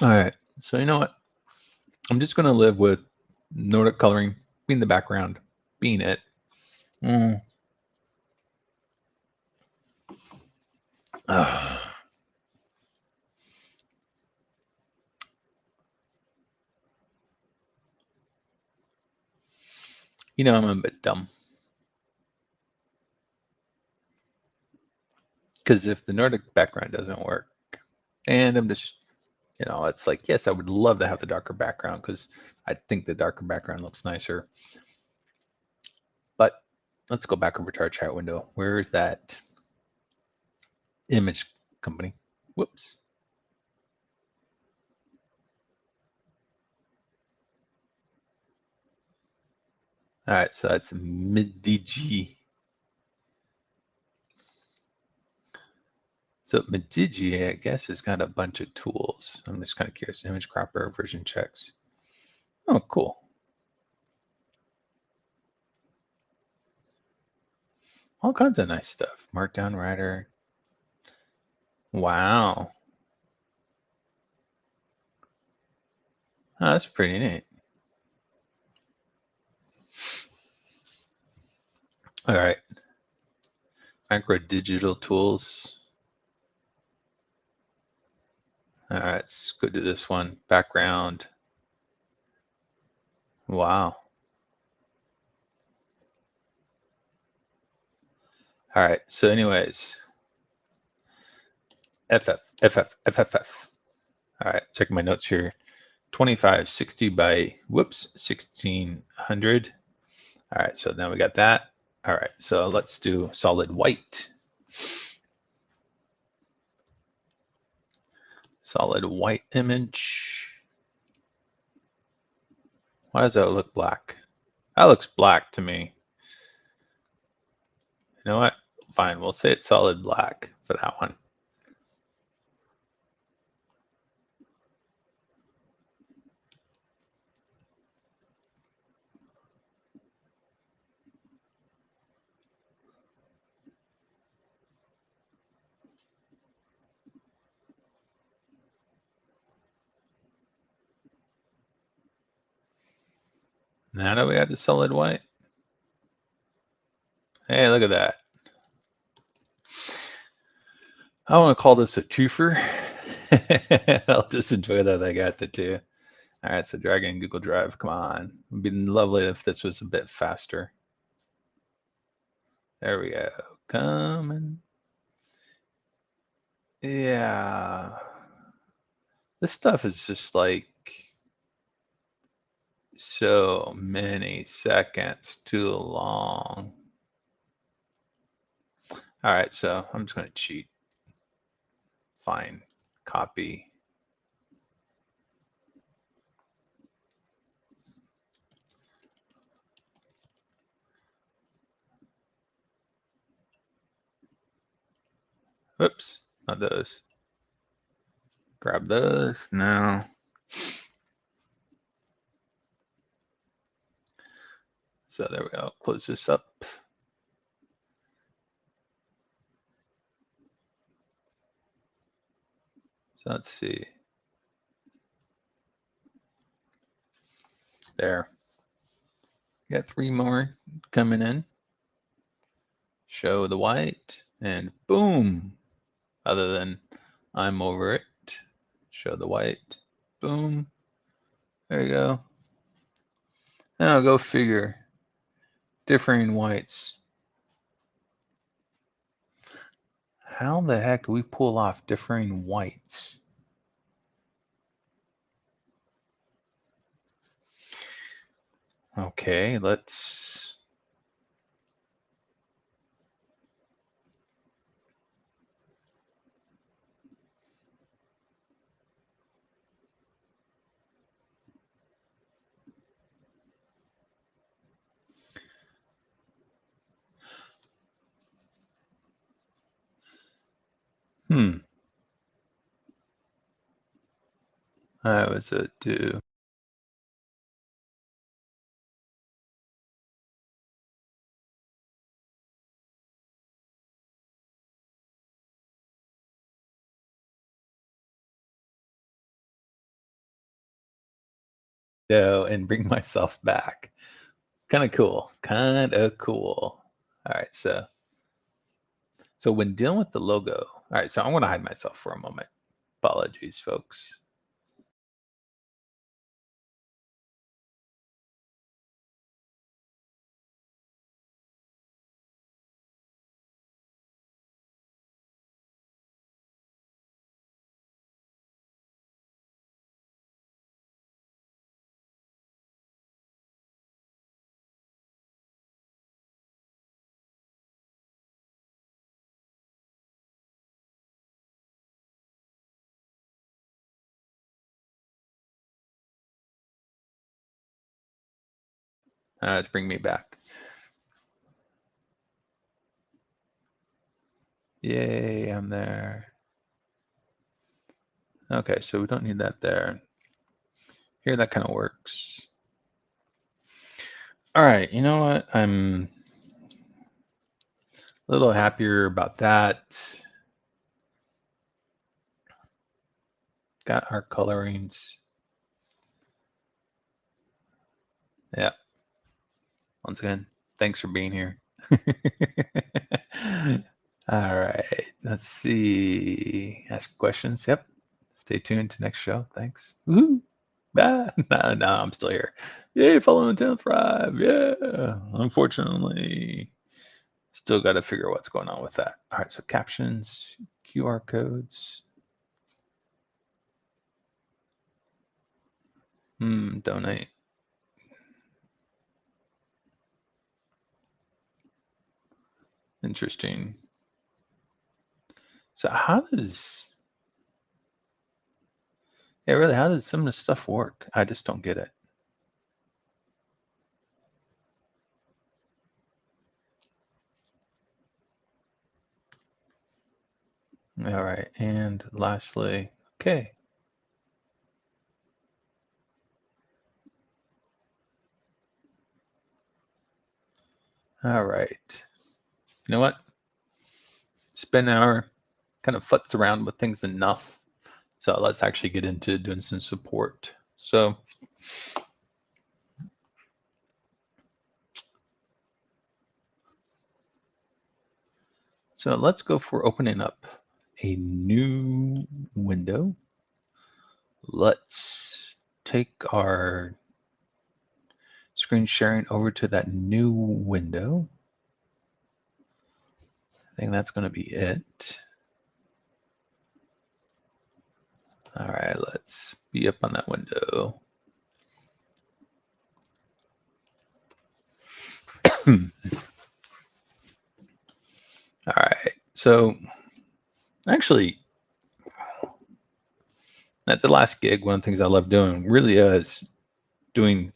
All right. So you know what? I'm just going to live with Nordic coloring being the background, being it. You know, I'm a bit dumb. Because if the Nordic background doesn't work, and I'm just, it's like, yes, I would love to have the darker background because I think the darker background looks nicer. But let's go back over to our chat window. Where is that image company? Whoops. All right, so that's MidDG. So Medigi, I guess, has got a bunch of tools. I'm just kind of curious. Image cropper, version checks. Oh, cool. All kinds of nice stuff. Markdown writer. Wow. Oh, that's pretty neat. All right. Micro digital tools. All right, let's go to this one. Background. Wow. All right. So, anyways, FF. All right. Check my notes here. 2560 by 1600. All right. So now we got that. All right. So let's do solid white. Solid white image. Why does that look black? That looks black to me. You know what? Fine. We'll say it's solid black for that one. Now that we got the solid white. Hey, look at that. I want to call this a twofer. I'll just enjoy that I got the two. All right, so drag in Google Drive. Come on. It would be lovely if this was a bit faster. There we go. Coming. Yeah. This stuff is just like so many seconds too long. All right, so I'm just going to cheat. Fine. Copy. Oops, not those. Grab those now. So there we go. Close this up. So let's see. There. Got three more coming in. Show the white, and boom. Other than I'm over it. Show the white. Boom. There you go. Now go figure. Differing whites. How the heck do we pull off differing whites? Okay, let's. That was a do. Go and bring myself back. Kind of cool. Kind of cool. All right, so when dealing with the logo, all right, so I'm going to hide myself for a moment. Apologies, folks. Let's bring me back. Yay, I'm there. Okay, so we don't need that there. Here, that kind of works. All right, you know what? I'm a little happier about that. Got our colorings. Yeah, once again, thanks for being here. All right, let's see. Ask questions. Yep. Stay tuned to next show. Thanks. Woo. No, I'm still here. Yay, following 10th Thrive. Yeah. Unfortunately, still got to figure out what's going on with that. All right, so captions, QR codes. Donate. Interesting. So how does, yeah, really, how does some of this stuff work? I just don't get it. All right, and lastly, okay. All right. You know what? It's been an hour, kind of futzed around with things enough. So let's actually get into doing some support. So let's go for opening up a new window. Let's take our screen sharing over to that new window. I think that's going to be it. All right, let's be up on that window. All right, so actually, at the last gig, one of the things I love doing really is doing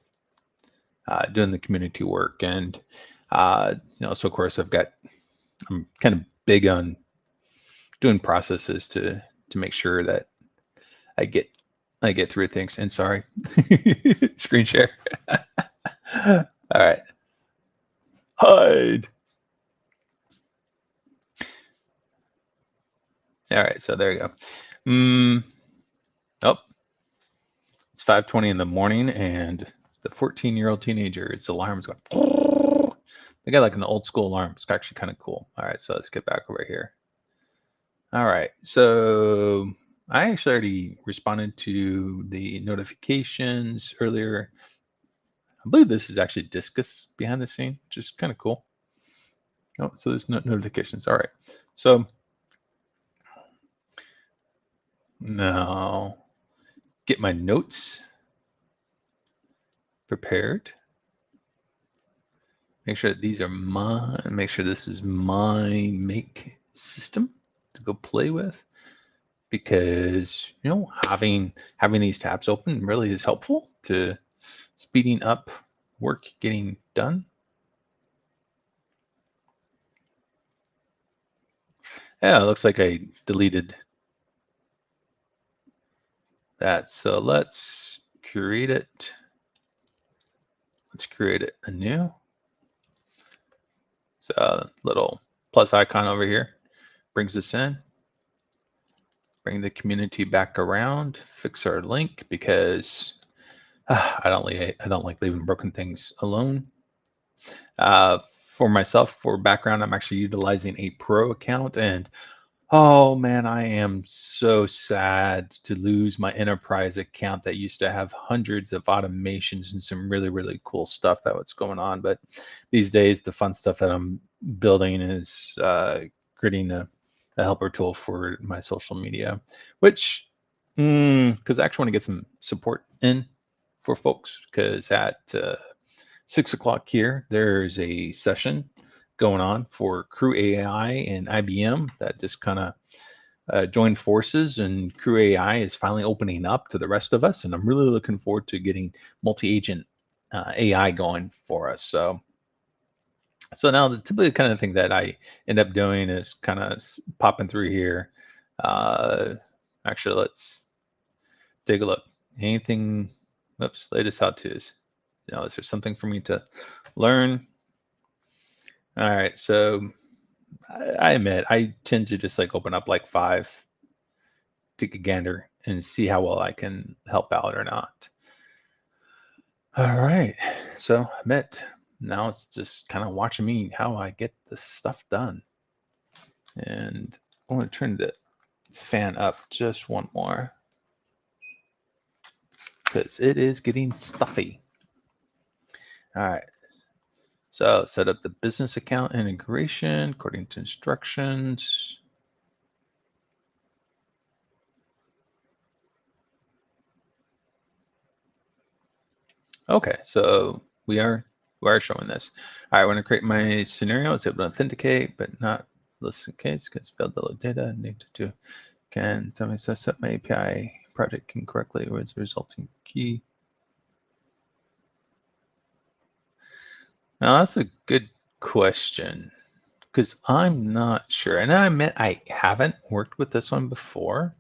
the community work, and so of course I'm kind of big on doing processes to make sure that I get I get through things. And sorry, screen share. All right, hide. All right, so there you go. Oh, it's 5:20 in the morning, and the 14-year-old teenager, its alarm's going. They got like an old school alarm. It's actually kind of cool. All right, so let's get back over here. All right, so I actually already responded to the notifications earlier. I believe this is actually Discus behind the scene, which is kind of cool. Oh, so there's no notifications. All right, so now get my notes prepared. Make sure that these are make sure this is my make system to go play with, because having these tabs open really is helpful to speeding up work getting done. Yeah, it looks like I deleted that. So let's create it. Let's create it anew. So little plus icon over here brings us in. Bring the community back around. Fix our link because I don't like leaving broken things alone. For myself, for background, I'm actually utilizing a pro account, and oh man, I am so sad to lose my enterprise account that used to have hundreds of automations and some really, really cool stuff that was going on. But these days, the fun stuff that I'm building is creating a helper tool for my social media, which, because I actually want to get some support in for folks, because at 6 o'clock here, there's a session going on for Crew AI and IBM that just kind of joined forces, and Crew AI is finally opening up to the rest of us. And I'm really looking forward to getting multi-agent AI going for us. So now the typically kind of thing that I end up doing is kind of popping through here. Actually, let's take a look. Anything, oops, latest how-tos. You know, is there something for me to learn? All right, so I admit I tend to just like open up like 5, take a gander, and see how well I can help out or not. All right, so I admit now it's just kind of watching me how I get this stuff done. And I want to turn the fan up just one more because it is getting stuffy. All right. So set up the business account integration according to instructions. Okay, so we are showing this. All right, I want to create my scenario. It's able to authenticate, but not list in case because failed to load data. Need to can tell me so set my API project incorrectly with the resulting key. Now that's a good question because I'm not sure. And I admit I haven't worked with this one before.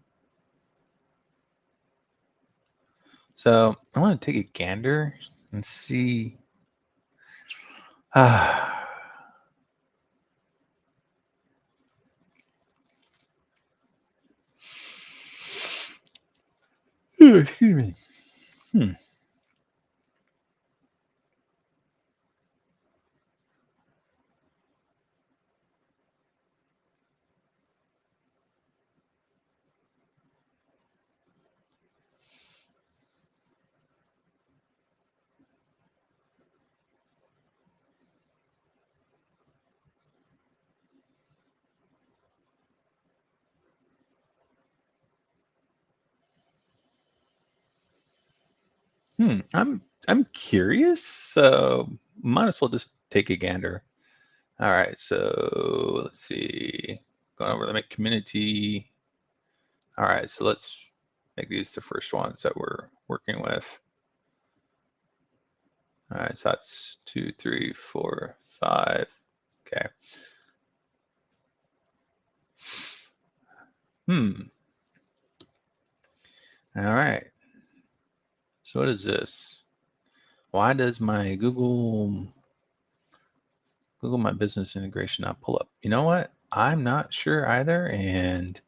So I want to take a gander and see. Excuse me. Hmm. I'm curious, so might as well just take a gander. All right, so let's see. Going over to make community. All right, so let's make these the first ones that we're working with. All right, so that's 2, 3, 4, 5. Okay. All right. So what is this? Why does my Google My Business integration not pull up? You know what? I'm not sure either, and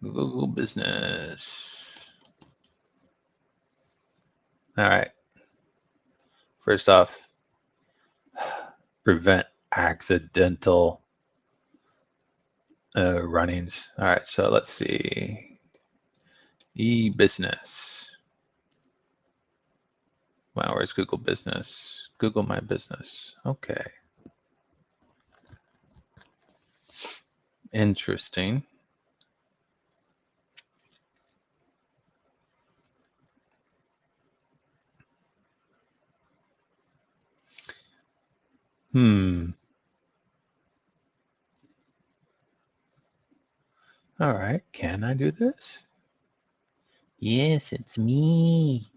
Google Business. All right. First off, prevent accidental runnings. All right, so let's see. E-business. Wow, where's Google Business? Google My Business. Okay. Interesting. All right, can I do this? Yes, it's me.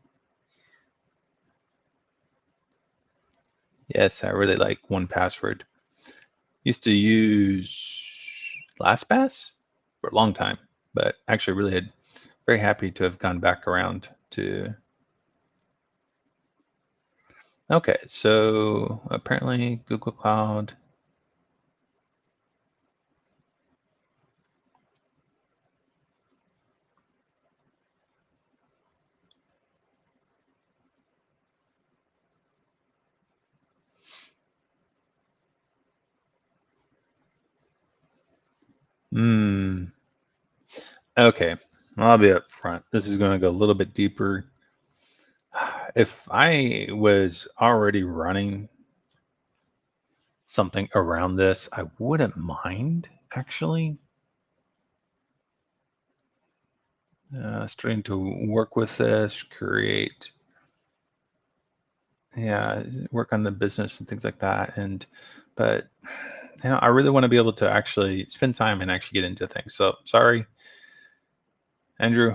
Yes, I really like 1Password. Used to use LastPass for a long time, but actually really had very happy to have gone back around to. Okay, so apparently Google Cloud. Okay, I'll be up front. This is going to go a little bit deeper. If I was already running something around this, I wouldn't mind actually starting to work with this, create, yeah, work on the business and things like that. But I really want to be able to actually spend time and actually get into things. So sorry, Andrew,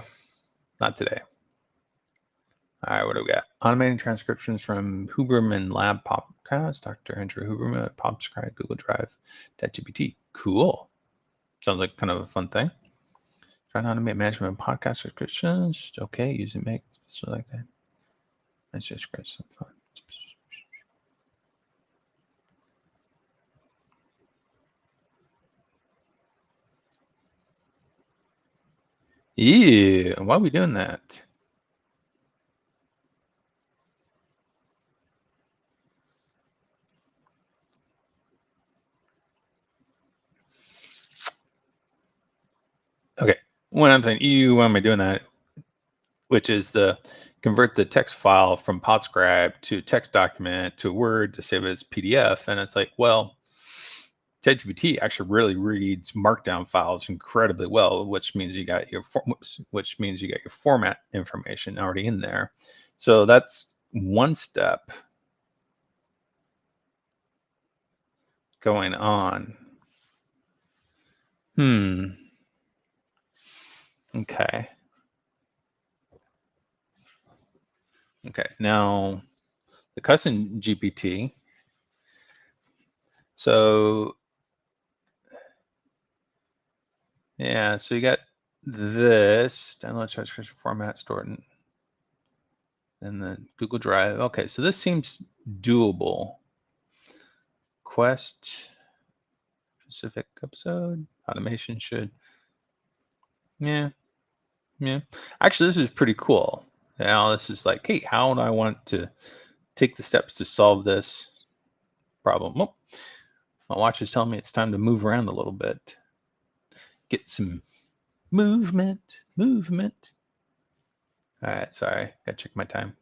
not today. All right, what do we got? Automating transcriptions from Huberman Lab Podcast, Dr. Andrew Huberman, PopScribe, Google Drive, ChatGPT. Cool. Sounds like kind of a fun thing. Trying how to make management podcast subscriptions. Okay, using make so like that. That's just great. Some fun. Yeah, why are we doing that? Okay, when I'm saying you, why am I doing that? Which is the convert the text file from Podscribe to text document to Word to save it as PDF. And it's like, well, ChatGPT actually really reads Markdown files incredibly well, which means you got your format information already in there. So that's one step going on. Okay. Okay. Now the custom GPT. So yeah, so you got this download transcription format stored in the Google Drive. Okay, so this seems doable. Quest specific episode automation should, yeah, yeah. Actually, this is pretty cool. Now this is like, hey, how do I want to take the steps to solve this problem? Oh, my watch is telling me it's time to move around a little bit. Get some movement. All right, sorry, gotta check my time.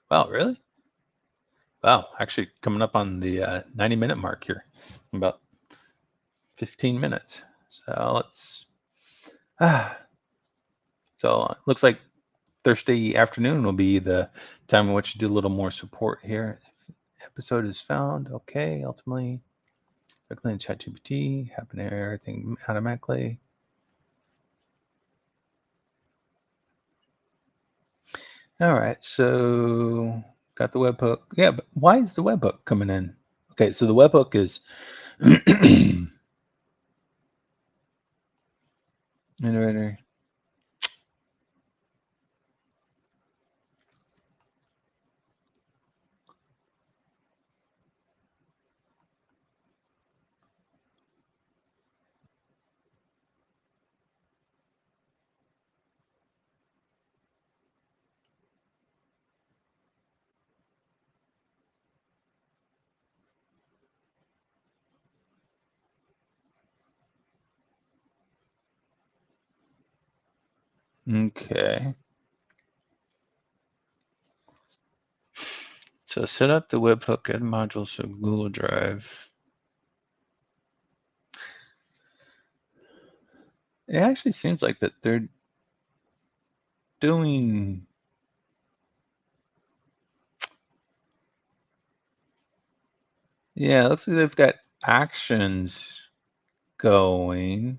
Wow, really? Wow, actually coming up on the 90-minute mark here, about 15 minutes. So let's, so it looks like Thursday afternoon will be the time in which to do a little more support here. Episode is found. Okay, ultimately, directly in ChatGPT, happen everything automatically. All right, so got the webhook. Yeah, but why is the webhook coming in? Okay, so the webhook is generator. Okay. So set up the webhook and modules from Google Drive. It actually seems like that they're doing, yeah, it looks like they've got actions going,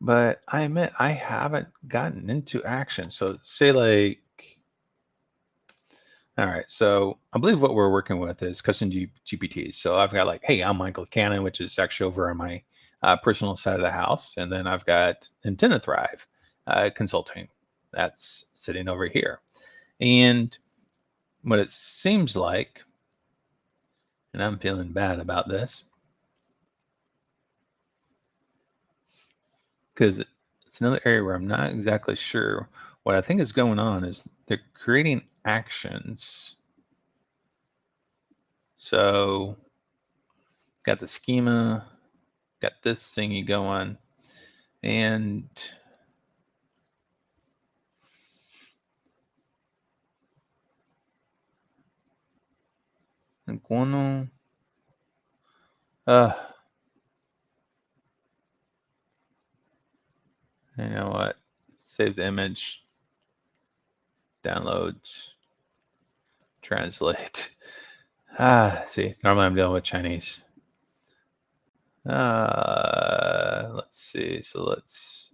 but I admit I haven't gotten into action. So say like, all right, so I believe what we're working with is custom GPTs. So I've got like, hey, I'm Michael Cannon, which is actually over on my personal side of the house. And then I've got Antenna Thrive Consulting. That's sitting over here. And what it seems like, and I'm feeling bad about this, because it's another area where I'm not exactly sure. What I think is going on is they're creating actions. So got the schema, got this thingy going, and Guano, uh, you know what? Save the image, downloads, translate. See, normally I'm dealing with Chinese. Let's see. So let's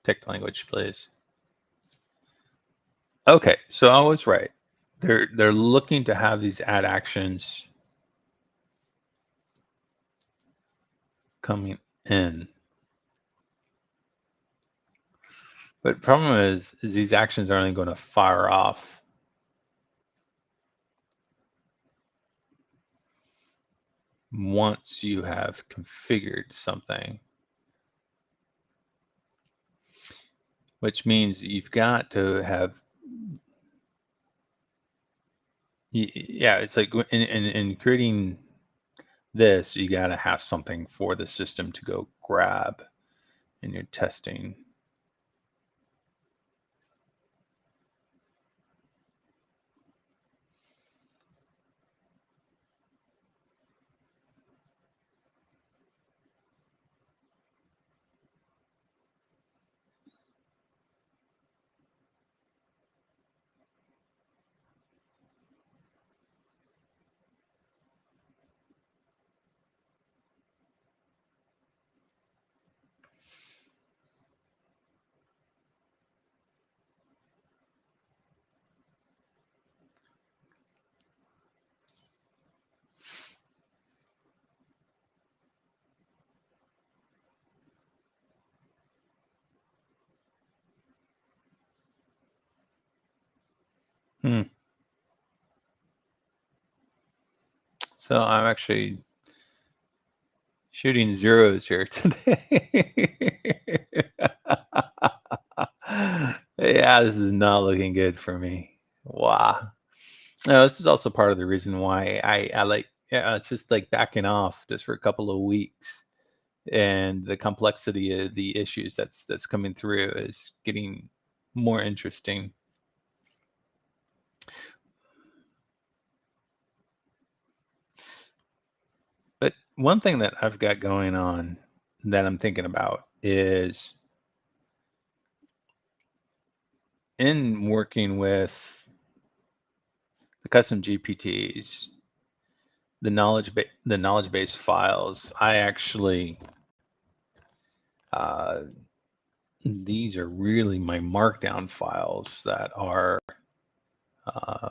take the language, please. Okay, so I was right. they're looking to have these add actions coming in. But the problem is these actions are only going to fire off once you have configured something, which means you've got to have, yeah, it's like in creating this, you got to have something for the system to go grab in your testing. Hmm. So I'm actually shooting zeros here today. Yeah, this is not looking good for me. Wow. No, this is also part of the reason why I like, yeah, it's just like backing off just for a couple of weeks, and the complexity of the issues that's coming through is getting more interesting. But one thing that I've got going on that I'm thinking about is in working with the custom GPTs, the knowledge base files. I actually uh, these are really my markdown files that are uh,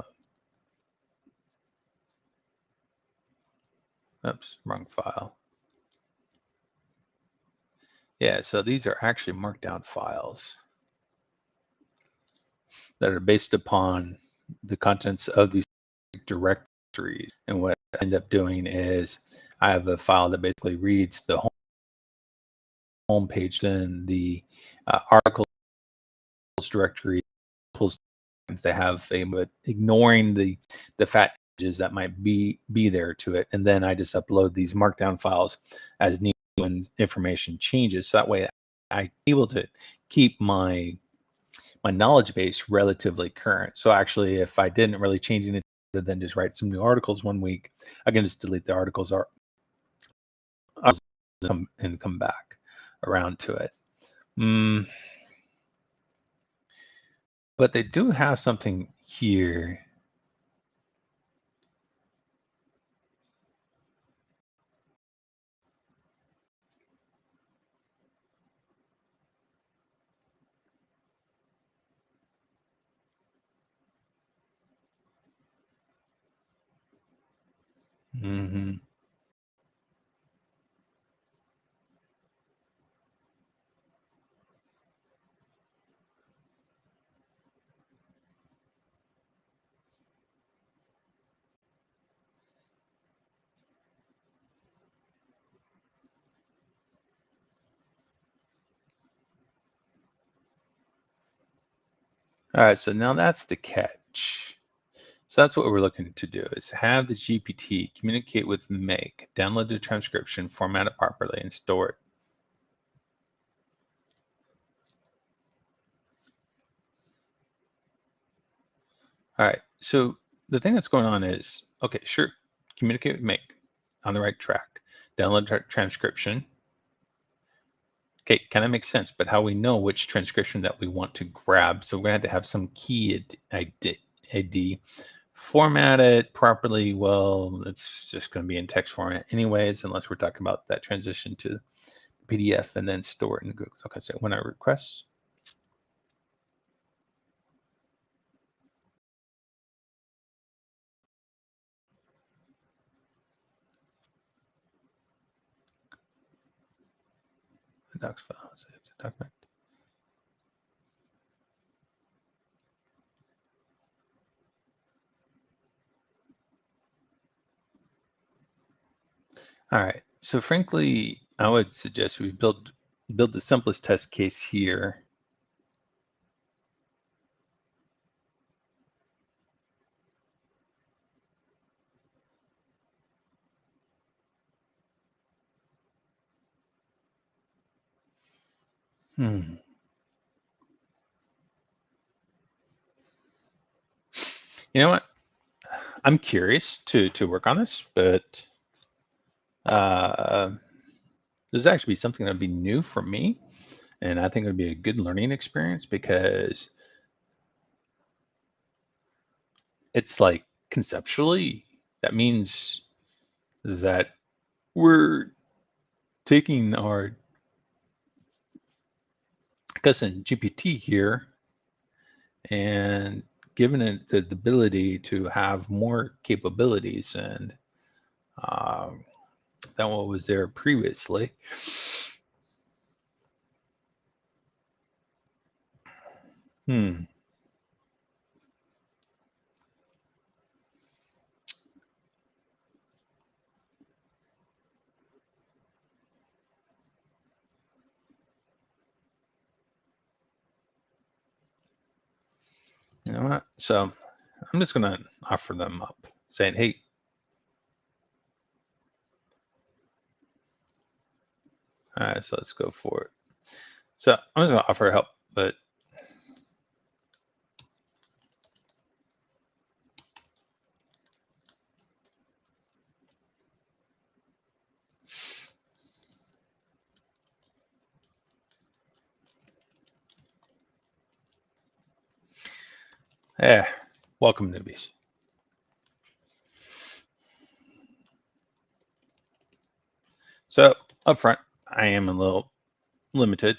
oops, wrong file. Yeah, so these are actually markdown files that are based upon the contents of these directories. And what I end up doing is I have a file that basically reads the home page and the articles directory, pulls they have a, but ignoring the fat images that might be there to it, and then I just upload these markdown files as needed when information changes. So that way I'm able to keep my knowledge base relatively current. So actually, if I didn't really change anything other than just write some new articles one week, I can just delete the articles or come back around to it. But they do have something here. Mm-hmm. All right, so now that's the catch. So that's what we're looking to do is have the GPT communicate with Make, download the transcription, format it properly, and store it. All right, so the thing that's going on is, okay, sure, communicate with Make, on the right track. Download transcription. Okay, kind of makes sense, but how we know which transcription that we want to grab, so we're going to have some key ID. Format it properly, well, it's just going to be in text format anyways, unless we're talking about that transition to PDF and then store it in Google. Okay, so when I request, docs file. Save the document. All right. So frankly, I would suggest we build the simplest test case here. You know what? I'm curious to work on this, but this is actually something that'd be new for me, and I think it would be a good learning experience because it's like conceptually that means that we're taking our cousin GPT here and giving it the ability to have more capabilities and um, than what was there previously. Hmm. You know what? So I'm just gonna offer them up, saying, "Hey, all right, so let's go for it." So I'm just gonna offer help, but yeah, welcome newbies. So up front, I am a little limited.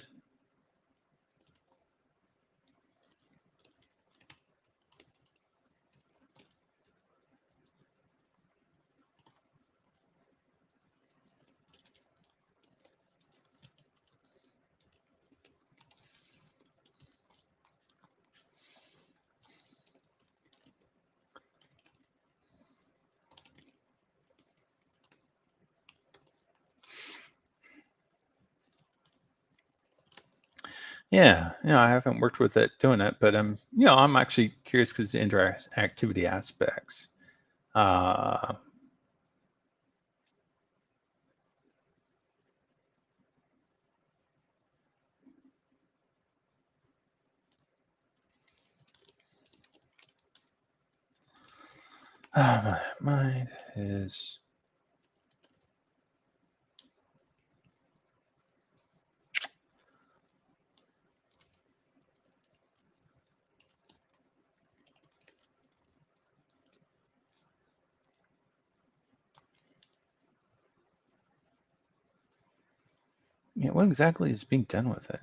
Yeah, I haven't worked with it doing it, but I'm actually curious because the interactivity aspects. Uh, my mind is. Yeah, what exactly is being done with it?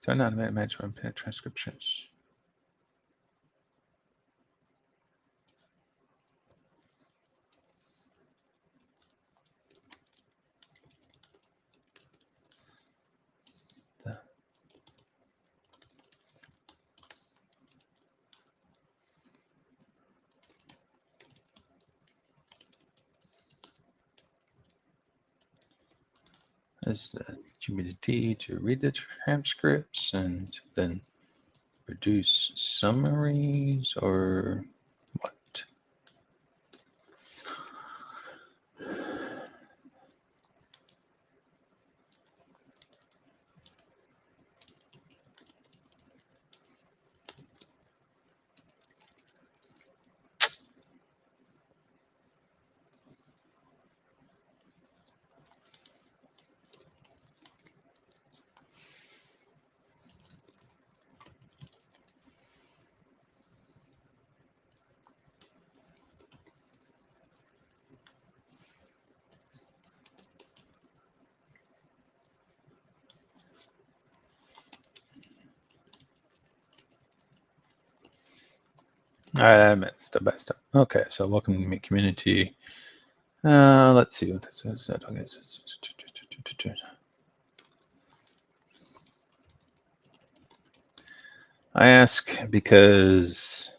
Turn on management transcriptions. Is the GPT to read the transcripts and then produce summaries or what? All right, I meant step by step. Okay, so welcome to the community. Let's see what this is. I ask because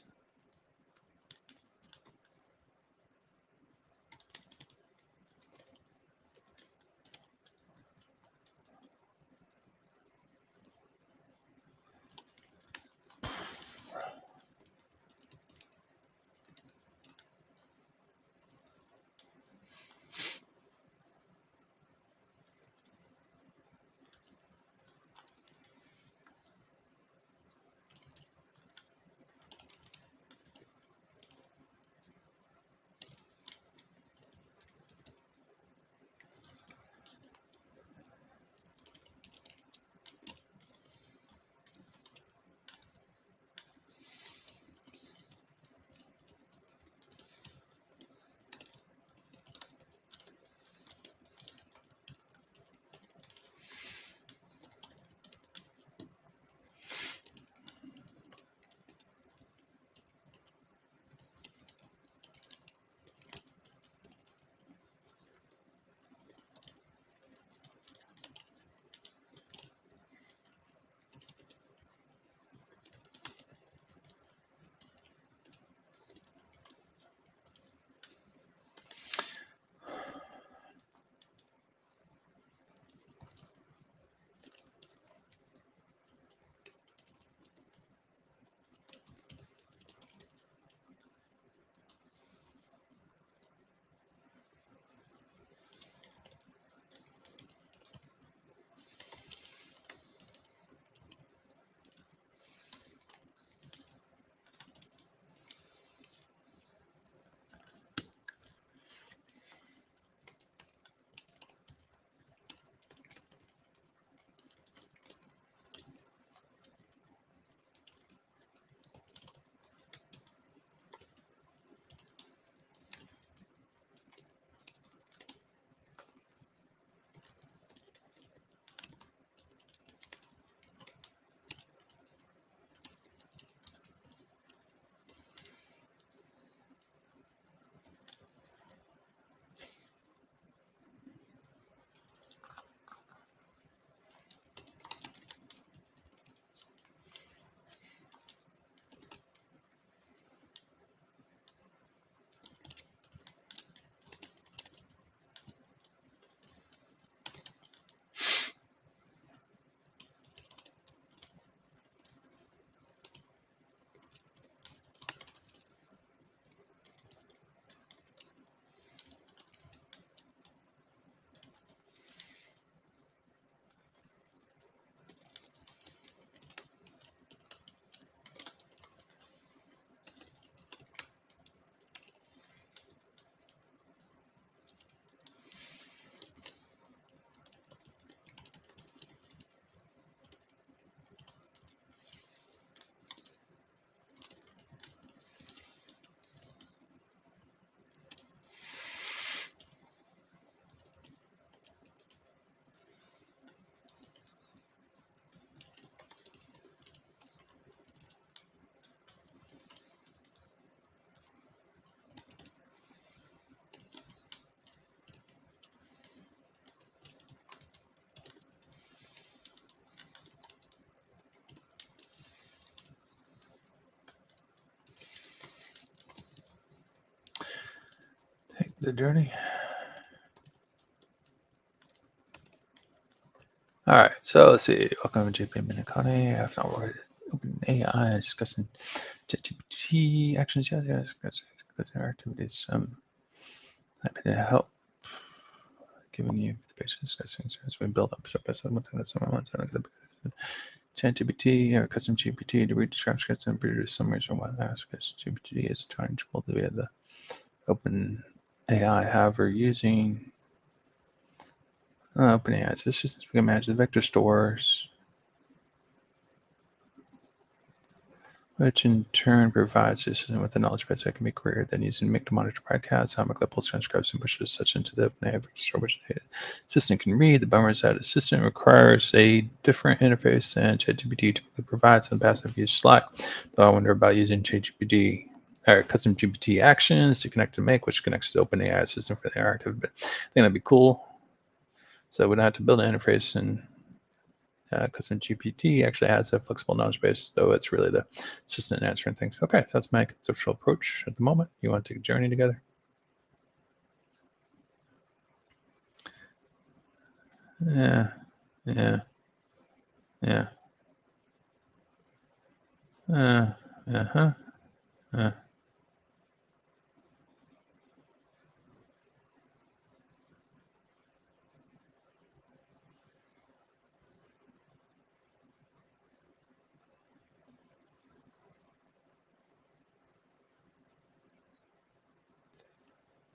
take the journey. All right, so let's see. Welcome to JP Minikane. I have not worried. Open AI discussing ChatGPT actions. Yes, discussing our activities. Happy to help. Giving you the basic discussing as we build up step by step. ChatGPT or custom GPT to read, describe scripts and produce summaries from what asks. GPT is tangible via the open AI. However, using OpenAI systems, we can manage the vector stores, which in turn provides the system with the knowledge base that can be queried, then using MIC to monitor podcasts, how MIC pulls transcribes and pushes such into the OpenAI vector store, which the system can read. The bummer is that the system requires a different interface than ChatGPT typically provides on passive use Slack. Though I wonder about using ChatGPT or custom GPT actions to connect to make, which connects to the OpenAI system for the narrative. But I think that'd be cool. So we don't have to build an interface, and custom GPT actually has a flexible knowledge base, though it's really the assistant answering things. Okay, so that's my conceptual approach at the moment. You want to take a journey together? Yeah, yeah, yeah. Uh-huh. Uh.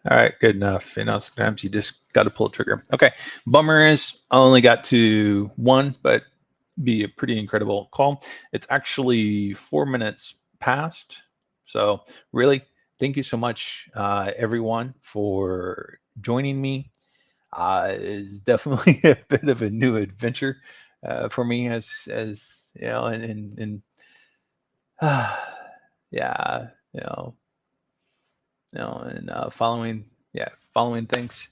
All right, good enough. Sometimes you just got to pull the trigger. Okay, bummer is I only got to one, but be a pretty incredible call. It's actually 4 minutes past. So really, thank you so much, everyone, for joining me. Is definitely a bit of a new adventure for me, as you know, and yeah, and following things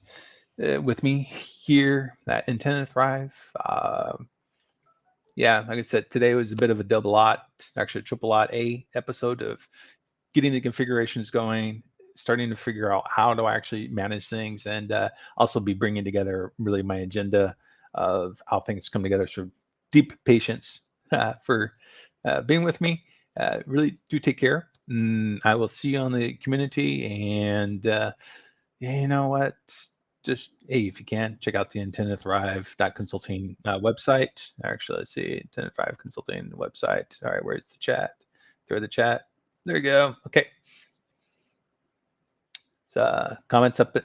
with me here at Intent to Thrive. Yeah, like I said, today was a bit of a double lot, actually a triple lot A episode of getting the configurations going, starting to figure out how to actually manage things, and also be bringing together really my agenda of how things come together. So deep patience for being with me. Really do take care. I will see you on the community, and yeah, you know what? Just hey, if you can, check out the Intended Thrive Consulting website. Actually, let's see, Intended Thrive Consulting website. All right, where's the chat? Throw the chat. There you go. Okay. So comments up there.